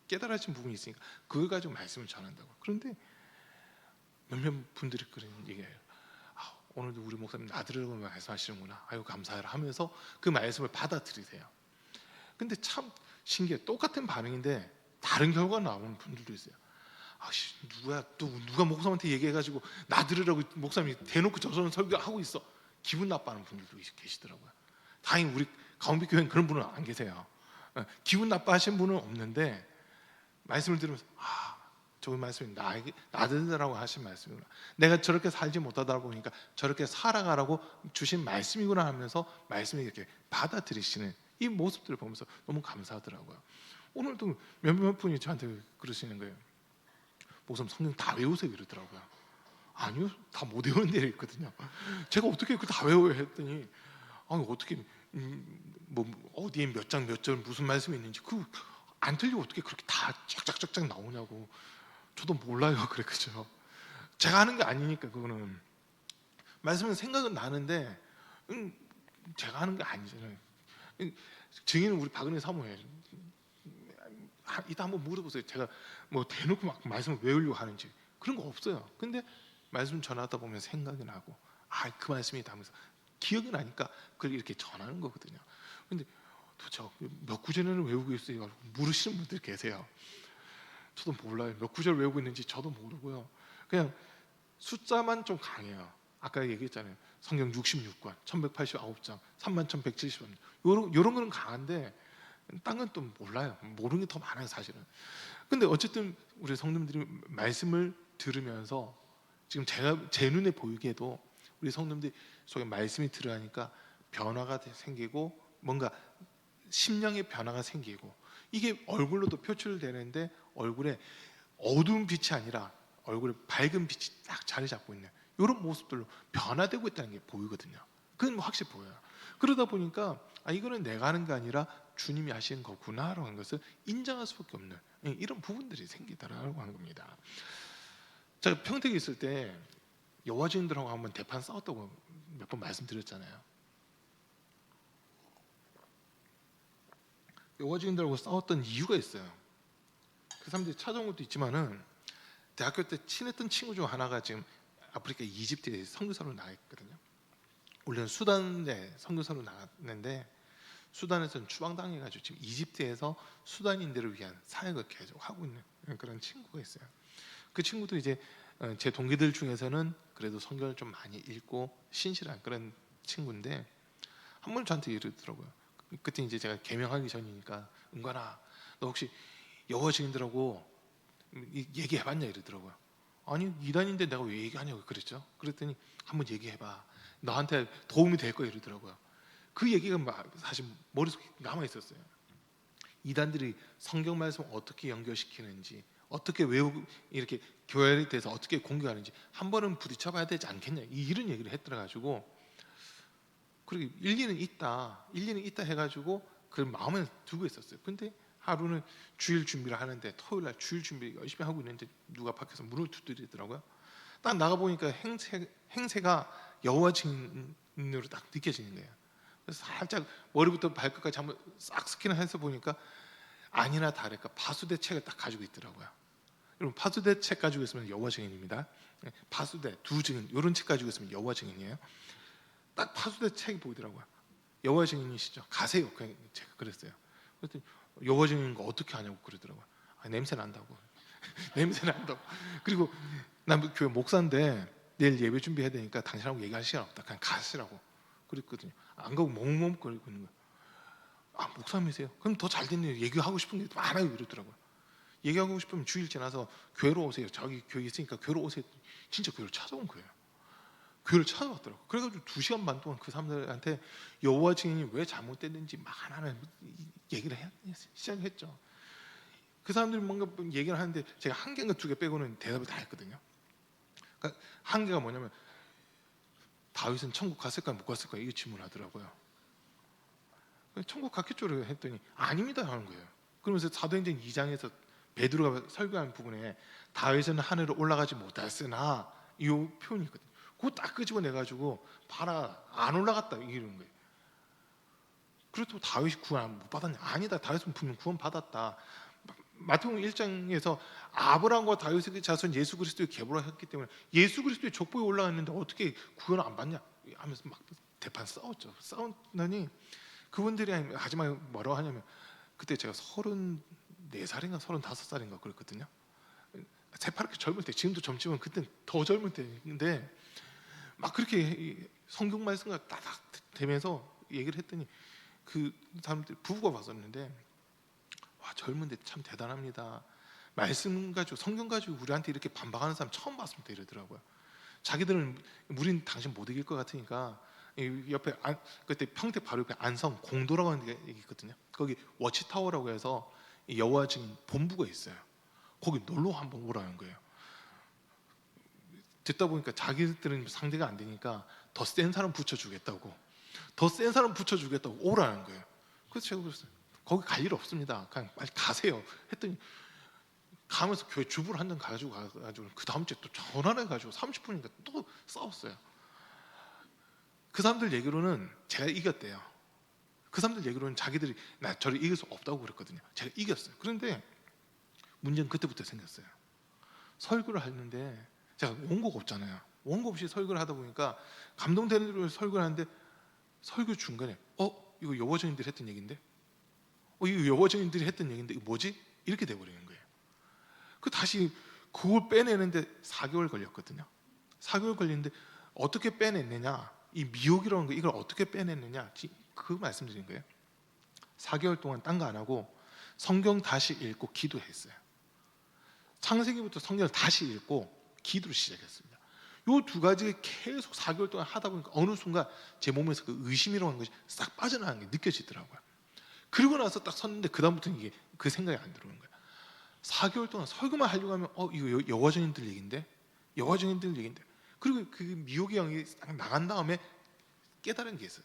깨달아진 부분이 있으니까 그걸 가지고 말씀을 전한다고. 그런데 몇몇 분들이 그런 얘기해요. 오늘도 우리 목사님 나들으라고 말씀하시는구나, 아유 감사해라 하면서 그 말씀을 받아들이세요. 근데 참 신기해, 똑같은 반응인데 다른 결과가 나오는 분들도 있어요. 누가 목사님한테 얘기해가지고 나들으라고 목사님이 대놓고 저서는 설교하고 있어, 기분 나빠하는 분들도 계시더라고요. 다행히 우리 가운데교회는 그런 분은 안 계세요. 기분 나빠하시는 분은 없는데, 말씀을 들으면서 저 말씀이 나들으라고 하신 말씀이구나, 내가 저렇게 살지 못하다 보니까 저렇게 살아가라고 주신 말씀이구나 하면서 말씀을 이렇게 받아들이시는 이 모습들을 보면서 너무 감사하더라고요. 오늘도 몇몇 분이 저한테 그러시는 거예요. 목사님 성경 다 외우세요 이러더라고요. 아니요, 다 못 외우는 데가 있거든요. 제가 어떻게 그걸 다 외워요 했더니, 어떻게 뭐 어디에 몇 장 몇 절 무슨 말씀이 있는지 그 안 틀리고 어떻게 그렇게 다 쫙쫙쫙쫙 나오냐고. 저도 몰라요. 그래, 그죠? 제가 하는 게 아니니까. 그거는 말씀은 생각은 나는데 제가 하는 게 아니잖아요. 증인은 우리 박은혜 사모예요. 이따 한번 물어보세요. 제가 뭐 대놓고 막 말씀을 외우려고 하는지, 그런 거 없어요. 근데 말씀 전하다 보면 생각이 나고, 그 말씀이다 하면서 기억이 나니까 그걸 이렇게 전하는 거거든요. 근데 도대체 몇 구절을 외우고 있어요 물으시는 분들 계세요. 저도 몰라요. 몇 구절 외우고 있는지 저도 모르고요. 그냥 숫자만 좀 강해요. 아까 얘기했잖아요. 성경 66권, 1189장, 31,170원. 요런 거는 강한데 딴 건 또 몰라요. 모르는 게 더 많아요, 사실은. 근데 어쨌든 우리 성도님들이 말씀을 들으면서 지금 제가 제 눈에 보이게도 우리 성도님들이 속에 말씀이 들어가니까 변화가 생기고 뭔가 심령의 변화가 생기고 이게 얼굴로도 표출되는데 얼굴에 어두운 빛이 아니라 얼굴에 밝은 빛이 딱 자리 잡고 있는 이런 모습들로 변화되고 있다는 게 보이거든요. 그건 확실히 보여요. 그러다 보니까 이거는 내가 하는 게 아니라 주님이 하신 거구나라는 것을 인정할 수밖에 없는 이런 부분들이 생기더라고 하는 겁니다. 제가 평택에 있을 때 여호와 증인들하고 한번 대판 싸웠다고 몇 번 말씀드렸잖아요. 여호와 증인들하고 싸웠던 이유가 있어요. 그 사람들이 찾아온 것도 있지만은 대학교 때 친했던 친구 중 하나가 지금 아프리카 이집트에 선교사로 나가 있거든요. 원래는 수단에 선교사로 나갔는데 수단에서는 추방당해가지고 지금 이집트에서 수단인들을 위한 사역을 계속 하고 있는 그런 친구가 있어요. 그 친구도 이제 제 동기들 중에서는 그래도 성경을 좀 많이 읽고 신실한 그런 친구인데 한 번 저한테 이러더라고요. 그때 이제 제가 개명하기 전이니까 은관아, 너 혹시 여호와 증인들하고 얘기해봤냐 이러더라고요. 아니 이단인데 내가 왜 얘기하냐고 그랬죠. 그랬더니 한번 얘기해봐. 나한테 도움이 될 거야 이러더라고요. 그 얘기가 사실 머릿속에 남아 있었어요. 이단들이 성경 말씀을 어떻게 연결시키는지, 어떻게 외우고 이렇게 교회에 대해서 어떻게 공격하는지 한 번은 부딪혀봐야 되지 않겠냐 이런 얘기를 했더라가지고 그리고 일리는 있다 해가지고 그 마음에 두고 있었어요. 근데 하루는 주일 준비를 하는데 토요일날 주일 준비 열심히 하고 있는데 누가 밖에서 문을 두드리더라고요. 딱 나가 보니까 행세가 여호와 증인으로 딱 느껴지는 거예요. 그래서 살짝 머리부터 발끝까지 한번 싹 스캔해서 보니까 아니나 다를까 파수대 책을 딱 가지고 있더라고요. 여러분 파수대 책 가지고 있으면 여호와 증인입니다. 파수대 두 증인 이런 책 가지고 있으면 여호와 증인이에요. 딱 파수대 책이 보이더라고요. 여호와 증인이시죠? 가세요. 그냥 제가 그랬어요. 그랬더니 여호와 증인인 거 어떻게 하냐고 그러더라고요. 냄새 난다고. 냄새 난다고. 그리고 난 교회 목사인데 내일 예배 준비해야 되니까 당신하고 얘기할 시간 없다. 그냥 가시라고 그랬거든요. 안 가고 멍멍거리고 있는 거예요. 목사님이세요? 그럼 더 잘 됐네요. 얘기하고 싶은 게 많아요 이러더라고요. 얘기하고 싶으면 주일 지나서 교회로 오세요. 저기 교회 있으니까 교회로 오세요. 진짜 교회를 찾아온 거예요. 교회를 찾아왔더라고요. 그래가지고 2시간 반 동안 그 사람들한테 여호와 증인이 왜 잘못됐는지 많은 얘기를 시작했죠. 그 사람들이 뭔가 얘기를 하는데 제가 한 개인가 두 개 빼고는 대답을 다 했거든요. 그러니까 한 개가 뭐냐면 다윗은 천국 갔을까 못 갔을까 이거 질문하더라고요. 천국 갔겠죠 했더니 아닙니다 하는 거예요. 그러면서 사도행전 2장에서 베드로가 설교한 부분에 다윗은 하늘로 올라가지 못했으나 이 표현이 있거든요. 그거 딱 끄집어내가지고 봐라 안 올라갔다 이러는 거예요. 그래도 다윗이 구원 못 받았냐? 아니다. 다윗은 분명 구원 받았다. 마태복음 1장에서 아브라함과 다윗의 자손 예수 그리스도의 계보라 했기 때문에 예수 그리스도의 족보에 올라갔는데 어떻게 구원을 안 받냐 하면서 막 대판 싸웠죠. 싸웠더니 그분들이 하지만 뭐라고 하냐면 그때 제가 34살인가 35살인가 그랬거든요. 새파랗게 젊을 때 지금도 젊지만 그때 더 젊을 때인데 막 그렇게 성경 말씀과 따닥 대면서 얘기를 했더니 그 사람들 부부가 왔었는데 와 젊은데 참 대단합니다. 말씀 가지고 성경 가지고 우리한테 이렇게 반박하는 사람 처음 봤습니다 이러더라고요. 자기들은 우린 당신 못 이길 것 같으니까 옆에 그때 평택 바로 옆에 안성 공도라고 하는 게 있거든요. 거기 워치타워라고 해서 여호와 증인 본부가 있어요. 거기 놀러 한번 오라는 거예요. 듣다 보니까 자기들은 상대가 안 되니까 더 센 사람 붙여주겠다고 오라는 거예요. 그래서 제가 그랬어요. 거기 갈 일 없습니다. 그냥 빨리 가세요 했더니 가면서 교회 주부를 한 장 가지고 가가지고 그 다음 주에 또 전화를 해가지고 30분인가 또 싸웠어요. 그 사람들 얘기로는 제가 이겼대요. 그 사람들 얘기로는 자기들이 저를 이길 수 없다고 그랬거든요. 제가 이겼어요. 그런데 문제는 그때부터 생겼어요. 설교를 하는데 제가 원고가 없잖아요. 원고 없이 설교를 하다 보니까 감동되는 대로 설교를 하는데 설교 중간에 이거 여호와 증인들이 했던 얘기인데 이거 여호와 증인들이 했던 얘기인데 이거 뭐지? 이렇게 돼버리는 거예요. 그 다시 그걸 빼내는데 4개월 걸렸거든요. 4개월 걸리는데 어떻게 빼냈느냐, 이 미혹이라는 거 이걸 어떻게 빼냈느냐, 그 말씀드린 거예요. 4개월 동안 딴 거 안 하고 성경 다시 읽고 기도했어요. 창세기부터 성경을 다시 읽고 기도를 시작했습니다. 요 두 가지 계속 4개월 동안 하다 보니까 어느 순간 제 몸에서 그 의심이라고 하는 것이 싹 빠져나가는 게 느껴지더라고요. 그리고 나서 딱 섰는데 그 다음부터는 이게 그 생각이 안 들어오는 거예요. 4개월 동안 설교만 하려고 하면 이거 여호와증인들 얘긴데, 여호와증인들 얘긴데. 그리고 그 미혹의 영이 딱 나간 다음에 깨달은 게 있어요.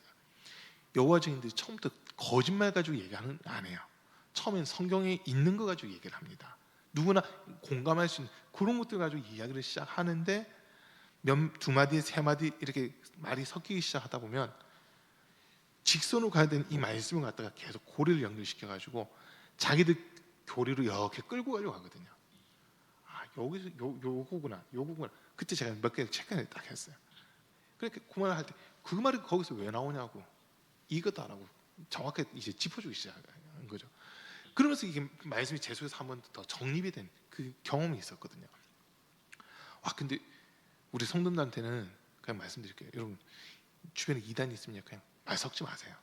여호와증인들이 처음부터 거짓말 가지고 얘기하는 안 해요. 처음엔 성경에 있는 거 가지고 얘기를 합니다. 누구나 공감할 수 있는 그런 것들 가지고 이야기를 시작하는데 두 마디 세 마디 이렇게 말이 섞이기 시작하다 보면 직선으로 가야 되는 이 말씀을 갖다가 계속 고리를 연결시켜 가지고 자기들 교리로 이렇게 끌고 가려고 하거든요. 여기서 요거구나. 그때 제가 몇 개 체크를 딱 했어요. 그렇게 그 말을 할 때 그 말이 거기서 왜 나오냐고, 이거다라고 정확하게 이제 짚어주기 시작한 거죠. 그러면서 이게 말씀이 제 속에서 한 번 더 정립이 된 그 경험이 있었거든요. 근데 우리 성도들한테는 그냥 말씀드릴게요. 여러분, 주변에 이단이 있으면 그냥 말 섞지 마세요.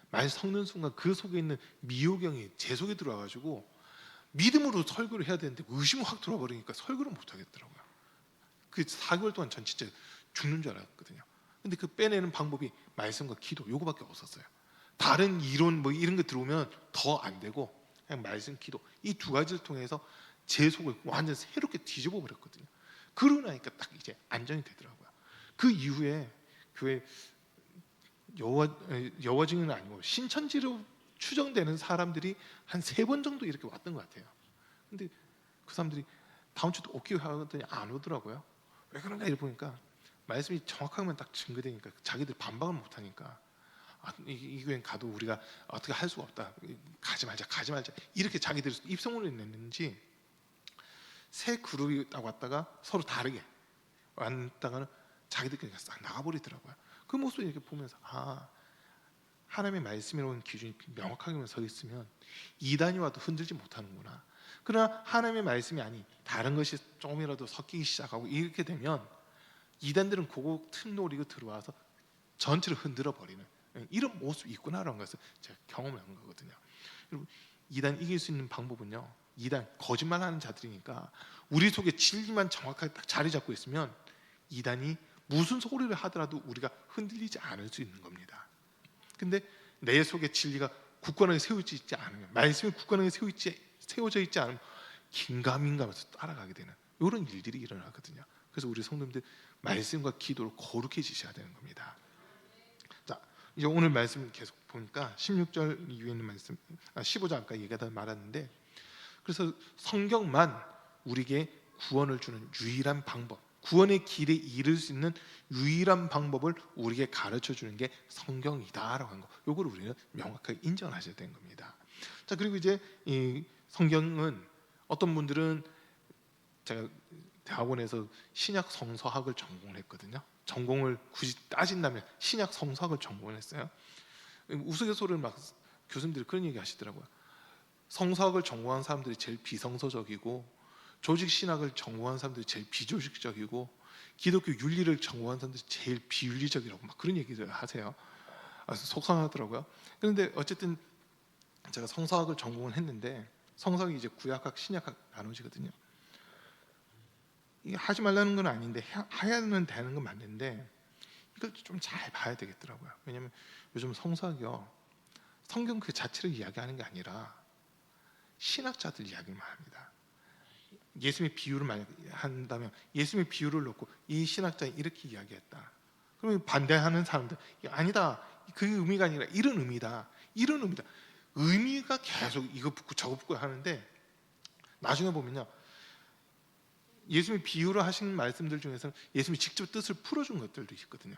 말 섞는 순간 그 속에 있는 미호경이 제 속에 들어와가지고 믿음으로 설교를 해야 되는데 의심이 확 들어와 버리니까 설교를 못 하겠더라고요. 그 4개월 동안 전 진짜 죽는 줄 알았거든요. 근데 그 빼내는 방법이 말씀과 기도, 요거밖에 없었어요. 다른 이론 뭐 이런 거 들어오면 더 안 되고 그냥 말씀, 기도, 이 두 가지를 통해서 제 속을 완전 새롭게 뒤집어 버렸거든요. 그러고 나니까 딱 이제 안정이 되더라고요. 그 이후에 교회 여호와 증인은 아니고 신천지로 추정되는 사람들이 한 3번 정도 이렇게 왔던 것 같아요. 근데 그 사람들이 다음 주도 오기로 하더니 안 오더라고요. 왜 그런가 이러 보니까 말씀이 정확하게만 딱 증거되니까 자기들 반박을 못 하니까 이 교회는 가도 우리가 어떻게 할 수가 없다, 가지 말자 이렇게 자기들이 입소문을 냈는지 새 그룹이 딱 왔다가 서로 다르게 왔다가는 자기들끼리 싹 나가버리더라고요. 그 모습을 이렇게 보면서 하나님의 말씀이라는 기준이 명확하게만 서 있으면 이단이 와도 흔들지 못하는구나. 그러나 하나님의 말씀이 아닌 다른 것이 조금이라도 섞이기 시작하고 이렇게 되면 이단들은 그거 틈 노리고 들어와서 전체를 흔들어 버리는 이런 모습이 있구나라는 것을 제가 경험을 한 거거든요. 여러분, 이단 이길 수 있는 방법은요, 이단 거짓말하는 자들이니까 우리 속에 진리만 정확하게 딱 자리 잡고 있으면 이단이 무슨 소리를 하더라도 우리가 흔들리지 않을 수 있는 겁니다. 근데 내 속에 진리가 굳건하게 세워져 있지 않으면, 말씀이 굳건하게 세워져 있지 않으면 긴가민가하면서 따라가게 되는 이런 일들이 일어나거든요. 그래서 우리 성도님들 말씀과 기도를 거룩히 지셔야 되는 겁니다. 자, 이제 오늘 말씀 계속 보니까 16절 이후에 있는 말씀, 15절 아까 얘기하다 말았는데, 그래서 성경만 우리에게 구원을 주는 유일한 방법, 구원의 길에 이를 수 있는 유일한 방법을 우리에게 가르쳐 주는 게 성경이다라고 하는 거, 요걸 우리는 명확하게 인정하셔야 되는 겁니다. 자, 그리고 이제 이 성경은 어떤 분들은, 제가 대학원에서 신약 성서학을 전공을 했거든요. 전공을 굳이 따진다면 신약 성서학을 전공을 했어요. 우스갯소리를 막 교수님들이 그런 얘기 하시더라고요. 성서학을 전공한 사람들이 제일 비성서적이고, 조직 신학을 전공한 사람들이 제일 비조직적이고, 기독교 윤리를 전공한 사람들이 제일 비윤리적이라고 막 그런 얘기를 하세요. 속상하더라고요. 그런데 어쨌든 제가 성서학을 전공을 했는데, 성서학이 이제 구약학, 신약학 나눠지거든요. 이게 하지 말라는 건 아닌데 해야는 되는 건 맞는데 이걸 좀 잘 봐야 되겠더라고요. 왜냐하면 요즘 성서학이요, 성경 그 자체를 이야기하는 게 아니라 신학자들 이야기만 합니다. 예수님의 비유를 많이 한다면 예수님의 비유를 놓고 이 신학자는 이렇게 이야기했다. 그러면 반대하는 사람들 아니다, 그 의미가 아니라 이런 의미다, 이런 의미다. 의미가 계속 이거 붙고 저거 붙고 하는데 나중에 보면요, 예수님이 비유를 하신 말씀들 중에서는 예수님이 직접 뜻을 풀어준 것들도 있거든요.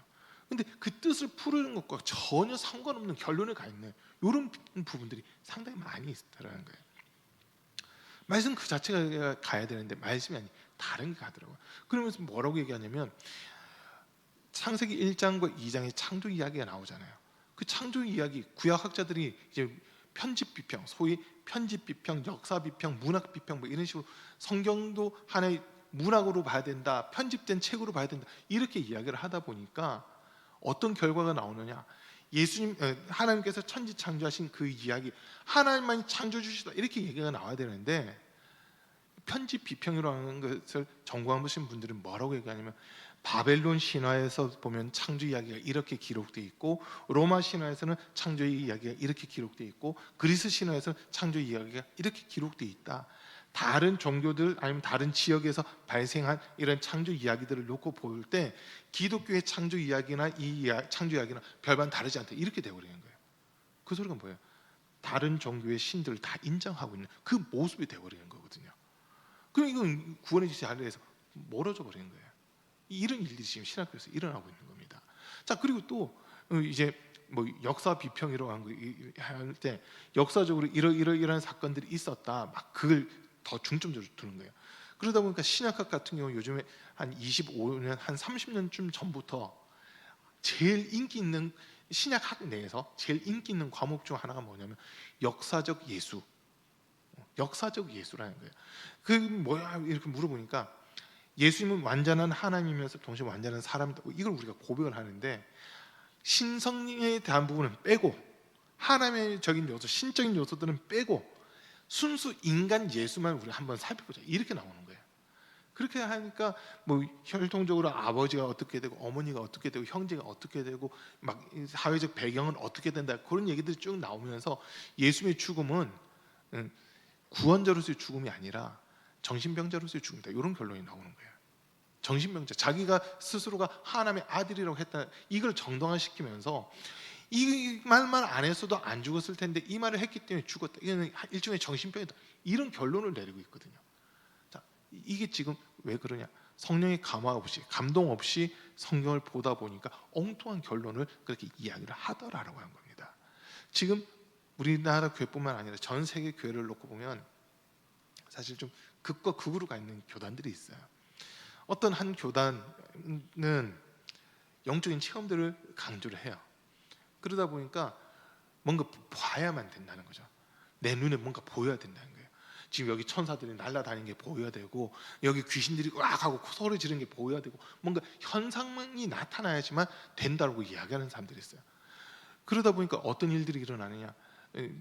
근데 그 뜻을 풀어준 것과 전혀 상관없는 결론에 가 있는 이런 부분들이 상당히 많이 있다는 거예요. 말씀 그 자체가 가야 되는데 말씀이 아닌 다른 게 가더라고요. 그러면서 뭐라고 얘기하냐면, 창세기 1장과 2장의 창조 이야기가 나오잖아요. 그 창조 이야기, 구약학자들이 이제 편집 비평, 소위 편집 비평, 역사 비평, 문학 비평 뭐 이런 식으로 성경도 하나의 문학으로 봐야 된다, 편집된 책으로 봐야 된다, 이렇게 이야기를 하다 보니까 어떤 결과가 나오느냐, 하나님께서 천지 창조하신 그 이야기, 하나님만이 창조주시다, 이렇게 얘기가 나와야 되는데, 편집 비평이라는 것을 전공하신 분들은 뭐라고 얘기하냐면, 바벨론 신화에서 보면 창조 이야기가 이렇게 기록되어 있고, 로마 신화에서는 창조 이야기가 이렇게 기록되어 있고, 그리스 신화에서는 창조 이야기가 이렇게 기록되어 있다. 다른 종교들 아니면 다른 지역에서 발생한 이런 창조 이야기들을 놓고 볼 때 기독교의 창조 이야기나 창조 이야기나 별반 다르지 않다, 이렇게 되어버리는 거예요. 그 소리가 뭐예요? 다른 종교의 신들을 다 인정하고 있는 그 모습이 되어버리는 거거든요. 그럼 이건 구원의 질서 아래에서 멀어져 버리는 거예요. 이런 일들이 지금 신학교에서 일어나고 있는 겁니다. 자, 그리고 또 이제 뭐 역사 비평이라고 할 때 역사적으로 이런 사건들이 있었다, 막 그걸 더 중점적으로 두는 거예요. 그러다 보니까 신약학 같은 경우 요즘에 한 25년, 한 30년쯤 전부터 제일 인기 있는, 신약학 내에서 제일 인기 있는 과목 중 하나가 뭐냐면 역사적 예수, 역사적 예수라는 거예요. 그 뭐야 이렇게 물어보니까 예수님은 완전한 하나님이면서 동시에 완전한 사람이다, 이걸 우리가 고백을 하는데, 신성에 대한 부분은 빼고 하나님적인 요소, 신적인 요소들은 빼고 순수 인간 예수만 우리 한번 살펴보자, 이렇게 나오는 거예요. 그렇게 하니까 뭐 혈통적으로 아버지가 어떻게 되고 어머니가 어떻게 되고 형제가 어떻게 되고 막 사회적 배경은 어떻게 된다, 그런 얘기들이 쭉 나오면서 예수님의 죽음은 구원자로서의 죽음이 아니라 정신병자로서의 죽음이다, 이런 결론이 나오는 거예요. 정신병자, 자기가 스스로가 하나님의 아들이라고 했다, 이걸 정당화시키면서 이 말만 안 했어도 안 죽었을 텐데 이 말을 했기 때문에 죽었다, 이건 일종의 정신병이다, 이런 결론을 내리고 있거든요. 자, 이게 지금 왜 그러냐, 성령의 감화 없이, 감동 없이 성경을 보다 보니까 엉뚱한 결론을 그렇게 이야기를 하더라라고 하는 겁니다. 지금 우리나라 교회뿐만 아니라 전 세계 교회를 놓고 보면 사실 좀 극과 극으로 가 있는 교단들이 있어요. 어떤 한 교단은 영적인 체험들을 강조를 해요. 그러다 보니까 뭔가 봐야만 된다는 거죠. 내 눈에 뭔가 보여야 된다는 거예요. 지금 여기 천사들이 날아다니는 게 보여야 되고, 여기 귀신들이 으악 하고 소리 지르는 게 보여야 되고, 뭔가 현상이 나타나야지만 된다고 이야기하는 사람들이 있어요. 그러다 보니까 어떤 일들이 일어나느냐,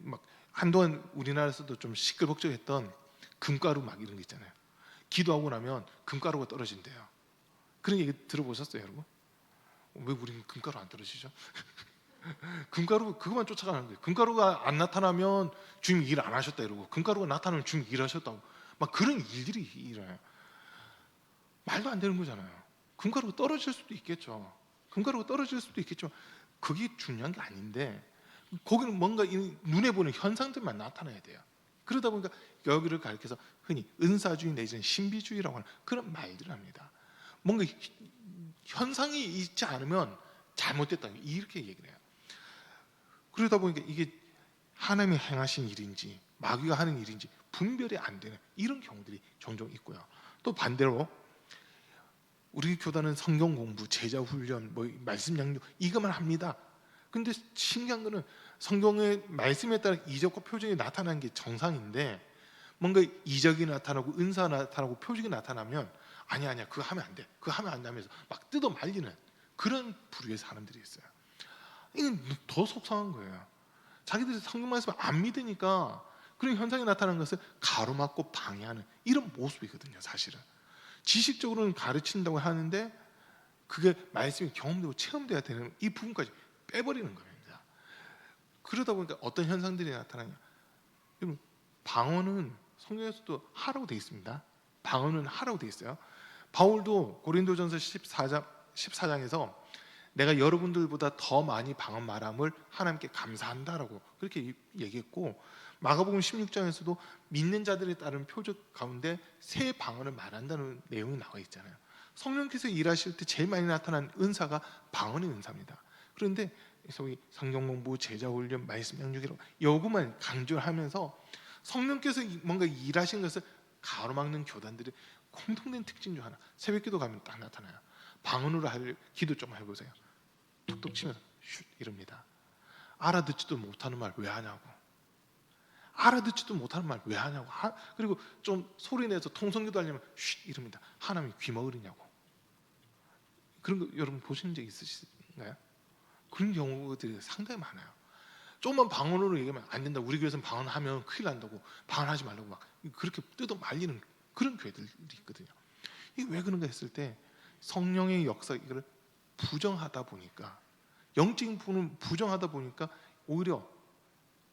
막 한동안 우리나라에서도 좀 시끌벅적했던 금가루 막 이런 게 있잖아요. 기도하고 나면 금가루가 떨어진대요. 그런 얘기 들어보셨어요, 여러분? 왜 우리는 금가루 안 떨어지죠? 금가루 그것만 쫓아가는 거예요. 금가루가 안 나타나면 주님 일 안 하셨다 이러고, 금가루가 나타나면 주님 일하셨다고, 막 그런 일들이 일어나요. 말도 안 되는 거잖아요. 금가루가 떨어질 수도 있겠죠. 금가루가 떨어질 수도 있겠죠. 그게 중요한 게 아닌데, 거기는 뭔가 눈에 보는 현상들만 나타나야 돼요. 그러다 보니까 여기를 가리켜서 흔히 은사주의 내지는 신비주의라고 하는 그런 말들을 합니다. 뭔가 현상이 있지 않으면 잘못됐다, 이렇게 얘기를 해요. 그러다 보니까 이게 하나님이 행하신 일인지 마귀가 하는 일인지 분별이 안 되는 이런 경우들이 종종 있고요. 또 반대로 우리 교단은 성경 공부, 제자 훈련, 뭐 말씀 양육 이것만 합니다. 근데 신기한 거는 성경의 말씀에 따른 이적과 표적이 나타나는 게 정상인데, 뭔가 이적이 나타나고 은사가 나타나고 표적이 나타나면 아니야 그거 하면 안 돼, 그거 하면 안 돼 하면서 막 뜯어 말리는 그런 부류의 사람들이 있어요. 이건 더 속상한 거예요. 자기들이 성경 말씀을 안 믿으니까 그런 현상이 나타나는 것을 가로막고 방해하는 이런 모습이거든요. 사실은 지식적으로는 가르친다고 하는데 그게 말씀이 경험되고 체험돼야 되는 이 부분까지 빼버리는 겁니다. 그러다 보니까 어떤 현상들이 나타나냐, 여러분, 방언은 성경에서도 하라고 되어 있습니다. 방언은 하라고 되어 있어요. 바울도 고린도전서 14장에서 내가 여러분들보다 더 많이 방언 말함을 하나님께 감사한다라고 그렇게 얘기했고, 마가복음 16장에서도 믿는 자들에 따른 표적 가운데 새 방언을 말한다는 내용이 나와 있잖아요. 성령께서 일하실 때 제일 많이 나타난 은사가 방언의 은사입니다. 그런데 소위 성경 공부, 제자 훈련, 말씀 양육이라고 요것만 강조를 하면서 성령께서 뭔가 일하신 것을 가로막는 교단들의 공통된 특징 중 하나, 새벽기도 가면 딱 나타나요. 방언으로 할 기도 좀 해보세요. 툭툭 치면서 슛 이럽니다. 알아듣지도 못하는 말 왜 하냐고. 알아듣지도 못하는 말 왜 하냐고. 그리고 좀 소리 내서 통성기도 하려면 쉿 이럽니다. 하나님이 귀 먹으리냐고. 그런 거 여러분 보신 적 있으신가요? 그런 경우들이 상당히 많아요. 조금만 방언으로 얘기하면 안 된다. 우리 교회에서는 방언하면 큰일 난다고, 방언하지 말라고 막 그렇게 뜯어 말리는 그런 교회들이 있거든요. 이게 왜 그런가 했을 때 성령의 역사 이거를 부정하다 보니까, 영적인 부분을 부정하다 보니까 오히려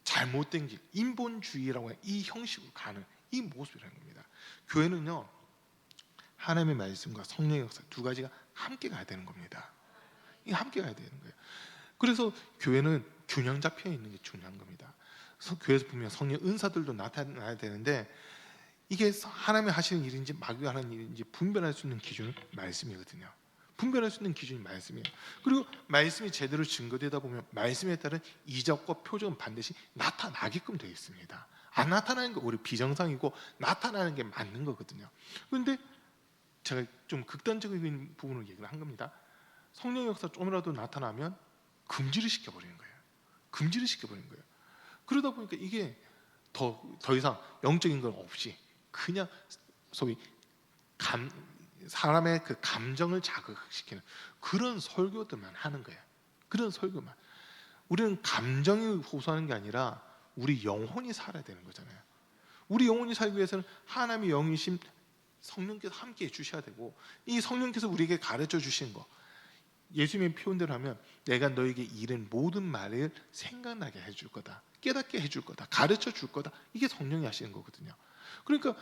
잘못된 길, 인본주의라고 하는 이 형식으로 가는 이 모습이라는 겁니다. 교회는요, 하나님의 말씀과 성령의 역사 두 가지가 함께 가야 되는 겁니다. 이게 함께 가야 되는 거예요. 그래서 교회는 균형 잡혀 있는 게 중요한 겁니다. 그래서 교회에서 보면 성령 은사들도 나타나야 되는데, 이게 하나님이 하시는 일인지 마귀가 하는 일인지 분별할 수 있는 기준은 말씀이거든요. 분별할 수 있는 기준이 말씀이에요. 그리고 말씀이 제대로 증거되다 보면 말씀에 따른 이적과 표적은 반드시 나타나게끔 되어 있습니다. 안 나타나는 거 오히려 비정상이고, 나타나는 게 맞는 거거든요. 그런데 제가 좀 극단적인 부분을 얘기를 한 겁니다. 성령 역사 좀이라도 나타나면 금지를 시켜버리는 거예요. 금지를 시켜버리는 거예요. 그러다 보니까 이게 더 이상 영적인 건 없이 그냥 소위 사람의 그 감정을 자극시키는 그런 설교들만 하는 거예요. 그런 설교만. 우리는 감정이 호소하는 게 아니라 우리 영혼이 살아야 되는 거잖아요. 우리 영혼이 살기 위해서는 하나님의 영이신 성령께서 함께 해주셔야 되고, 이 성령께서 우리에게 가르쳐 주신 거, 예수님의 표현대로 하면 내가 너에게 이른 모든 말을 생각나게 해줄 거다, 깨닫게 해줄 거다, 가르쳐 줄 거다. 이게 성령이 하시는 거거든요. 그러니까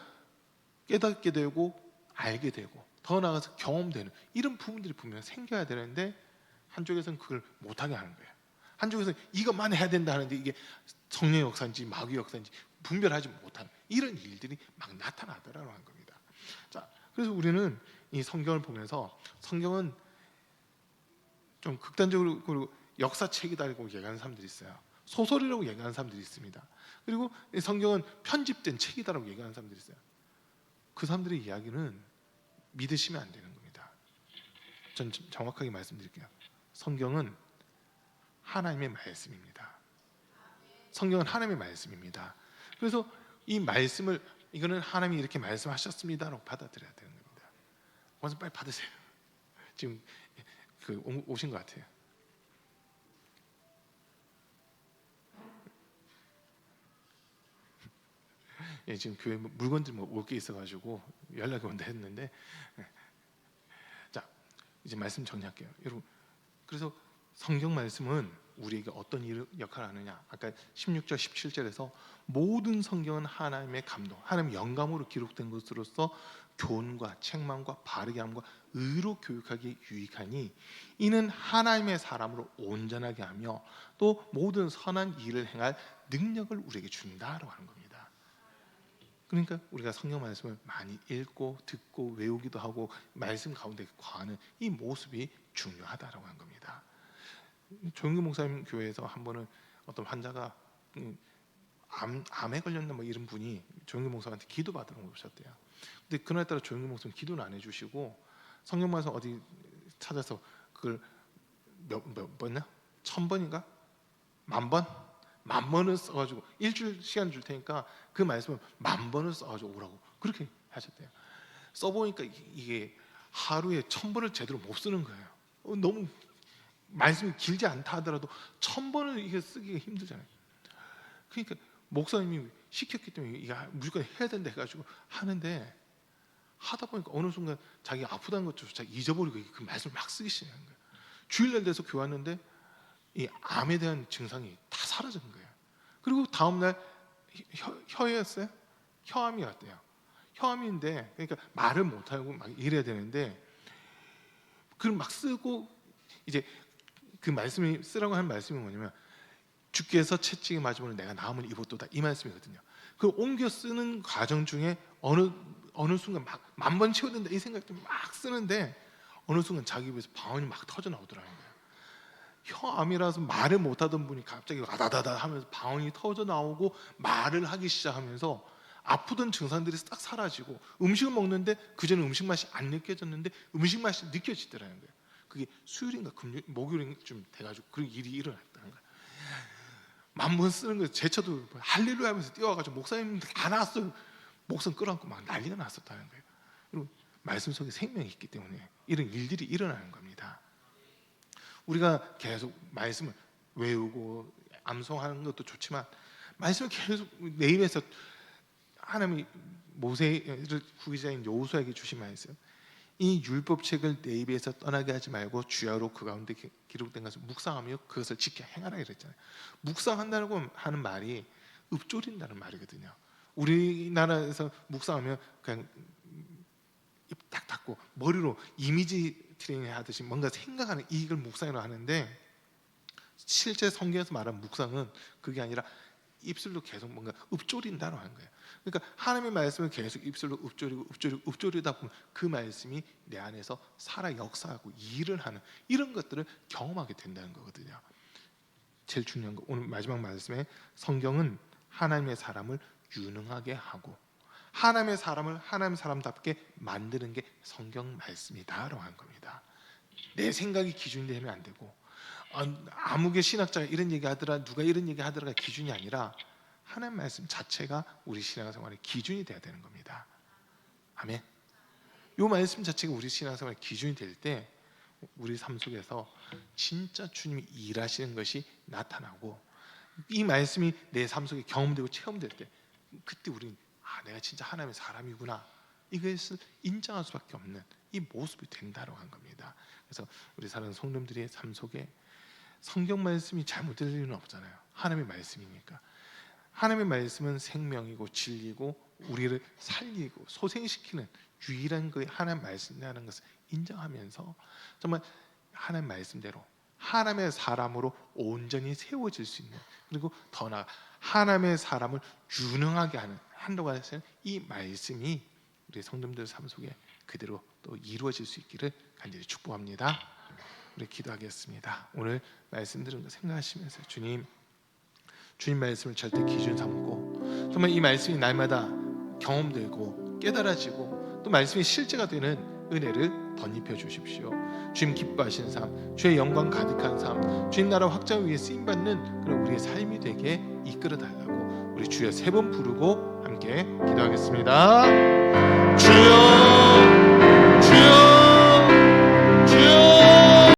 깨닫게 되고 알게 되고 더 나아가서 경험되는 이런 부분들이 분명히 생겨야 되는데, 한쪽에서는 그걸 못하게 하는 거예요. 한쪽에서는 이것만 해야 된다 하는데 이게 성령의 역사인지 마귀의 역사인지 분별하지 못하는 이런 일들이 막 나타나더라고 하는 겁니다. 자, 그래서 우리는 이 성경을 보면서, 성경은 좀 극단적으로 그리고 역사책이다라고 얘기하는 사람들이 있어요. 소설이라고 얘기하는 사람들이 있습니다. 그리고 이 성경은 편집된 책이다라고 얘기하는 사람들이 있어요. 그 사람들의 이야기는 믿으시면 안 되는 겁니다. 전 정확하게 말씀드릴게요. 성경은 하나님의 말씀입니다. 성경은 하나님의 말씀입니다. 그래서 이 말씀을, 이거는 하나님이 이렇게 말씀하셨습니다라고 받아들여야 되는 겁니다. 먼저 빨리 받으세요. 지금 오신 것 같아요. 예, 지금 교회 물건들 올 게 있어가지고 연락이 온다 했는데, 자, 이제 말씀 정리할게요, 여러분. 그래서 성경 말씀은 우리에게 어떤 역할을 하느냐? 아까 16절, 17절에서 모든 성경은 하나님의 감동, 하나님의 영감으로 기록된 것으로서 교훈과 책망과 바르게 함과 의로 교육하기에 유익하니 이는 하나님의 사람으로 온전하게 하며 또 모든 선한 일을 행할 능력을 우리에게 준다라고 하는 겁니다. 그러니까 우리가 성경 말씀을 많이 읽고 듣고 외우기도 하고 말씀 가운데 거하는 이 모습이 중요하다라고 하는 겁니다. 조영규 목사님 교회에서 한 번은 어떤 환자가 암에 걸렸나 뭐 이런 분이 조영규 목사한테 기도 받으러 오셨대요. 근데 그날따라 조영규 목사님 기도는 안 해주시고 성경 말씀 어디 찾아서 그걸 몇 번이냐? 1000번인가? 10,000번? 10,000번을 써가지고 일주일 시간 줄 테니까 그 말씀을 10,000번을 써가지고 오라고 그렇게 하셨대요. 써보니까 이게 하루에 1000번을 제대로 못 쓰는 거예요. 너무 말씀이 길지 않다 하더라도 1000번을 이게 쓰기가 힘들잖아요. 그러니까 목사님이 시켰기 때문에 이거 무조건 해야 된다 해가지고 하는데, 하다 보니까 어느 순간 자기가 아프다는 것조차 잊어버리고 그 말씀을 막 쓰기 시작한 거예요. 주일날 돼서 교회 왔는데 이 암에 대한 증상이 다 사라진 거예요. 그리고 다음날 혀였어요? 혀암이 왔대요. 혀암인데, 그러니까 말을 못하고 막 이래야 되는데 그걸 막 쓰고, 이제 그 말씀이 쓰라고 하는 말씀이 뭐냐면 주께서 채찍에 맞으면 내가 나음을 입었도다, 이 말씀이거든요. 그 옮겨 쓰는 과정 중에 어느 순간 막 10,000번 채워야 된다 이 생각 때문에 막 쓰는데 어느 순간 자기 입에서 방언이 막 터져 나오더라는 거예요. 혀암이라서 말을 못하던 분이 갑자기 와다다다 하면서 방언이 터져 나오고 말을 하기 시작하면서 아프던 증상들이 싹 사라지고, 음식을 먹는데 그전에 음식 맛이 안 느껴졌는데 음식 맛이 느껴지더라는 거예요. 그게 수요일인가 목요일인가 좀 돼가지고 그런 일이 일어났다는 거예요. 만번 쓰는 거 제쳐도 할렐루야 하면서 뛰어와가지고 목사님들 다 나왔어요. 목숨 끌어안고 막 난리가 났었다는 거예요. 그리고 말씀 속에 생명이 있기 때문에 이런 일들이 일어나는 겁니다. 우리가 계속 말씀을 외우고 암송하는 것도 좋지만 말씀을 계속 내 입에서 하나님이 모세를 후기자인 여호수아에게 주신 말씀, 이 율법책을 내 입에서 떠나게 하지 말고 주야로 그 가운데 기록된 것을 묵상하며 그것을 지켜 행하라 이랬잖아요. 묵상한다고 하는 말이 읊조린다는 말이거든요. 우리나라에서 묵상하면 그냥 입 딱 닫고 머리로 이미지 트레이닝 하듯이 뭔가 생각하는 이걸 묵상이라고 하는데, 실제 성경에서 말하는 묵상은 그게 아니라 입술로 계속 뭔가 읊조린다고 하는 거예요. 그러니까 하나님의 말씀을 계속 입술로 읊조리다 보면 그 말씀이 내 안에서 살아 역사하고 일을 하는 이런 것들을 경험하게 된다는 거거든요. 제일 중요한 거, 오늘 마지막 말씀에 성경은 하나님의 사람을 유능하게 하고 하나님의 사람을 하나님의 사람답게 만드는 게 성경 말씀이다라고 하는 겁니다. 내 생각이 기준이 되면 안 되고 아무개 신학자가 이런 얘기하더라, 누가 이런 얘기하더라가 기준이 아니라 하나님 말씀 자체가 우리 신앙생활의 기준이 돼야 되는 겁니다. 아멘. 이 말씀 자체가 우리 신앙생활의 기준이 될 때 우리 삶 속에서 진짜 주님이 일하시는 것이 나타나고 이 말씀이 내 삶 속에 경험되고 체험될 때 그때 우리는 내가 진짜 하나님의 사람이구나, 이것을 인정할 수밖에 없는 이 모습이 된다고 한 겁니다. 그래서 우리 사랑하는 성도님들의 삶 속에 성경 말씀이 잘못될 이유는 없잖아요. 하나님의 말씀이니까. 하나님의 말씀은 생명이고 진리고 우리를 살리고 소생시키는 유일한 그 하나님 말씀이라는 것을 인정하면서 정말 하나님 말씀대로 하나님의 사람으로 온전히 세워질 수 있는, 그리고 더 나아가 하나님의 사람을 유능하게 한다고 하시는 이 말씀이 우리 성도님들 삶 속에 그대로 또 이루어질 수 있기를 간절히 축복합니다. 우리 기도하겠습니다. 오늘 말씀 들은 거 생각하시면서 주님 말씀을 절대 기준 삼고 정말 이 말씀이 날마다 경험되고 깨달아지고 또 말씀이 실제가 되는 은혜를 덧입혀 주십시오. 주님 기뻐하시는 삶, 주의 영광 가득한 삶, 주님 나라 확장 위에 쓰임받는 그런 우리의 삶이 되게 이끌어 달라고 우리 주여 3번 부르고 함께 기도하겠습니다. 주여